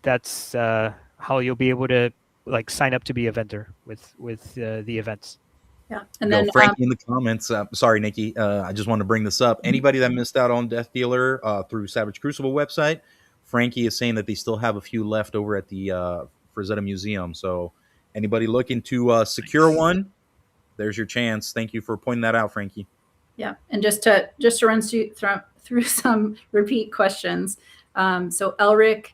that's how you'll be able to like sign up to be a vendor with the events. Yeah, and then Frankie in the comments. Sorry, Nikki. I just wanted to bring this up. Anybody that missed out on Death Dealer through Savage Crucible website, Frankie is saying that they still have a few left over at the Frazetta Museum. So anybody looking to secure one, there's your chance. Thank you for pointing that out, Frankie. Yeah, and just to run through some repeat questions. So Elric,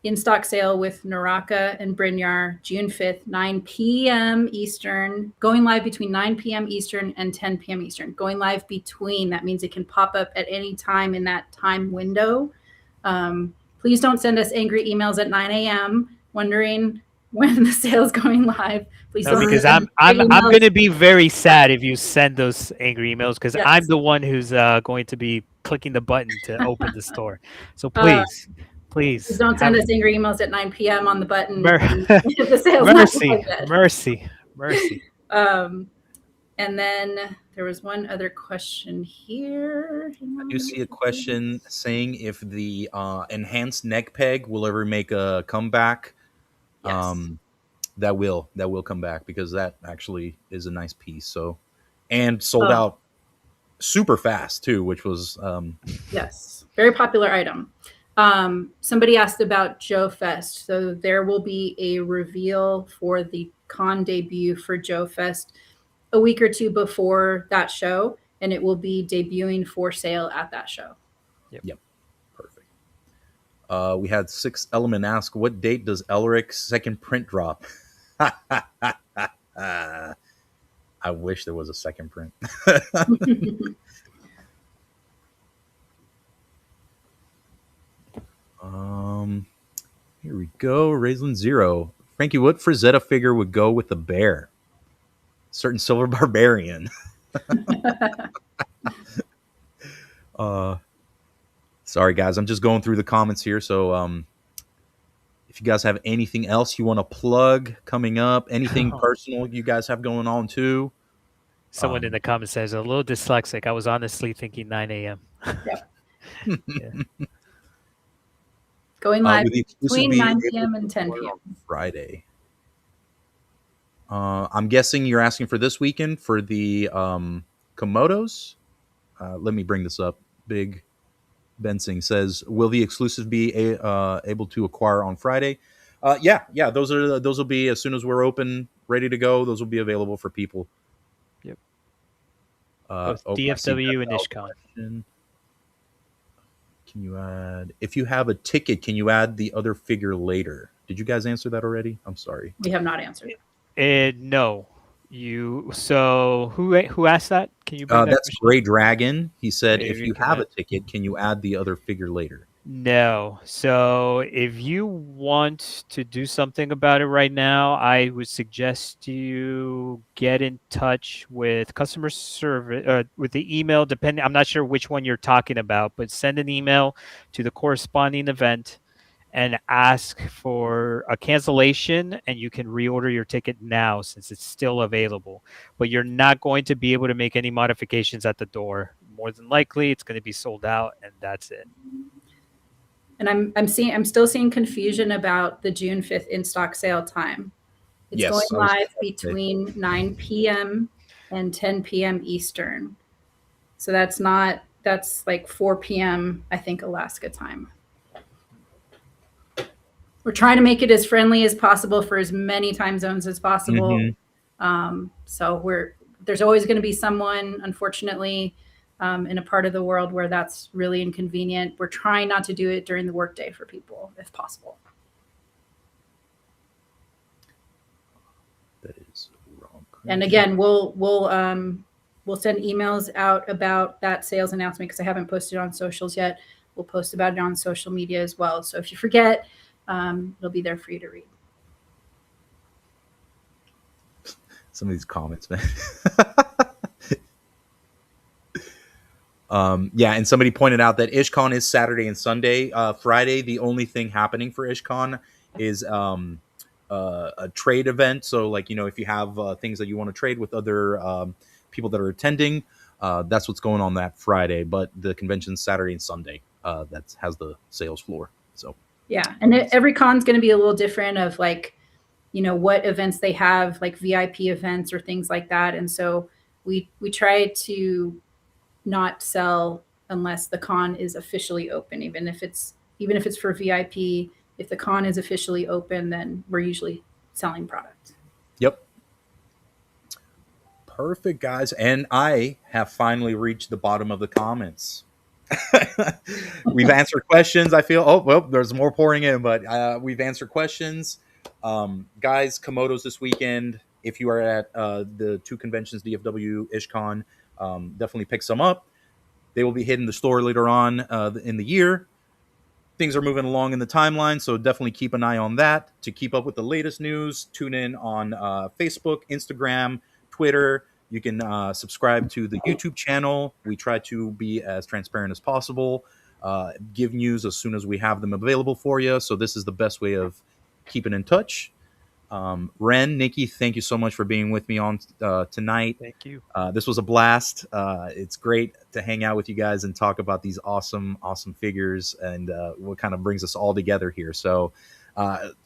in-stock sale with Naraka and Brynjar, June 5th, 9 p.m. Eastern, going live between 9 p.m. Eastern and 10 p.m. Eastern. Going live between, that means it can pop up at any time in that time window. Please don't send us angry emails at 9 a.m. wondering when the sale's going live. Please No, don't because send I'm emails. going to be very sad if you send those angry emails because Yes. I'm the one who's going to be clicking the button to open the store. So Please please don't have send us angry emails at 9 p.m. on the button mer- if the sale's not mercy, live yet. mercy. And then there was one other question here. I do see a question saying if the enhanced neck peg will ever make a comeback. Yes. That will come back because that actually is a nice piece. So, and sold out super fast too, which was yes, very popular item. Somebody asked about Joe Fest. So there will be a reveal for the con debut for Joe Fest a week or two before that show, and it will be debuting for sale at that show. Yep. Perfect. We had 6 Element ask, what date does Elric's second print drop? I wish there was a second print. Here we go. Raisin Zero. Frankie, what Frazetta figure would go with the bear? Certain silver barbarian. Sorry guys, I'm just going through the comments here. So if you guys have anything else you want to plug coming up, anything personal you guys have going on too. Someone in the comments says a little dyslexic. I was honestly thinking 9 a.m. Yep. Yeah. Going live between 9 p.m. and 10 p.m. on Friday. I'm guessing you're asking for this weekend for the Komodos. Let me bring this up. Big Bensing says, "Will the exclusive be able to acquire on Friday?" Yeah. Those will be as soon as we're open, ready to go. Those will be available for people. Yep. Both DFW and Ishcon. Can you add, if you have a ticket, can you add the other figure later? Did you guys answer that already? I'm sorry. We have not answered. No. So who asked that? Can you bring that that's question? Gray Dragon. He said, Maybe if you have a ticket, can you add the other figure later? No. So if you want to do something about it right now, I would suggest you get in touch with customer service with the email. Depending, I'm not sure which one you're talking about, but send an email to the corresponding event and ask for a cancellation, and you can reorder your ticket now since it's still available. But you're not going to be able to make any modifications at the door. More than likely, it's going to be sold out, and that's it. And I'm still seeing confusion about the June 5th in stock sale time. It's going live between 9 p.m. and 10 p.m. Eastern. So that's like 4 p.m. I think Alaska time. We're trying to make it as friendly as possible for as many time zones as possible. So there's always going to be someone, unfortunately, in a part of the world where that's really inconvenient. We're trying not to do it during the workday for people, if possible. That is wrong. And again, we'll send emails out about that sales announcement because I haven't posted on socials yet. We'll post about it on social media as well. So if you forget, it'll be there for you to read. Some of these comments, man. Yeah, and somebody pointed out that Ishcon is Saturday and Sunday. Friday, the only thing happening for Ishcon is a trade event. So, like, if you have things that you want to trade with other people that are attending, that's what's going on that Friday. But the convention's Saturday and Sunday. That has the sales floor. So yeah, and every con's going to be a little different of like, what events they have, like VIP events or things like that. And so we try to not sell unless the con is officially open, even if it's for VIP. If the con is officially open, then we're usually selling product. Yep. Perfect, guys. And I have finally reached the bottom of the comments. We've answered questions. I feel, well, there's more pouring in, but we've answered questions. Guys, Komodos this weekend. If you are at the 2 conventions, DFW Ishcon, definitely pick some up. They will be hitting the store later on in the year. things are moving along in the timeline, so definitely keep an eye on that. To keep up with the latest news, tune in on Facebook, Instagram, Twitter. You can subscribe to the YouTube channel. We try to be as transparent as possible, give news as soon as we have them available for you. So this is the best way of keeping in touch. Ren, Nikki, thank you so much for being with me on tonight. Thank you. This was a blast. It's great to hang out with you guys and talk about these awesome figures and what kind of brings us all together here. So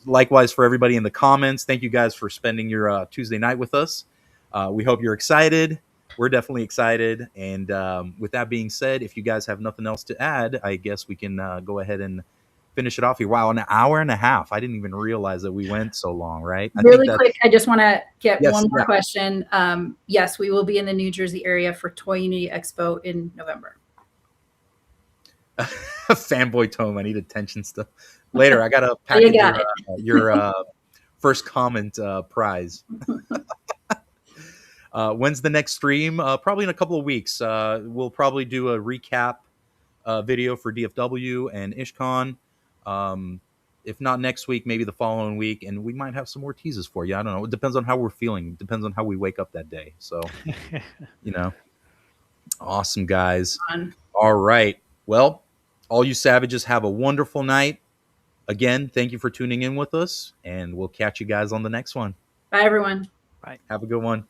likewise for everybody in the comments, thank you guys for spending your Tuesday night with us. We hope you're excited. We're definitely excited. And with that being said, if you guys have nothing else to add, I guess we can go ahead and finish it off here. Wow, an hour and a half. I didn't even realize that we went so long, right? Really quick, I just want to get Yes, one more yeah. question. Yes, we will be in the New Jersey area for Toy Unity Expo in November. Fanboy Tome, I need attention stuff. Later, I got to Oh, you package got your first comment prize. When's the next stream? Probably in a couple of weeks. We'll probably do a recap video for DFW and Ishcon. If not next week, maybe the following week, and we might have some more teases for you. I don't know. It depends on how we're feeling. It depends on how we wake up that day. So, awesome, guys. Fun. All right. Well, all you savages have a wonderful night. Again, thank you for tuning in with us, and we'll catch you guys on the next one. Bye, everyone. Bye. Have a good one.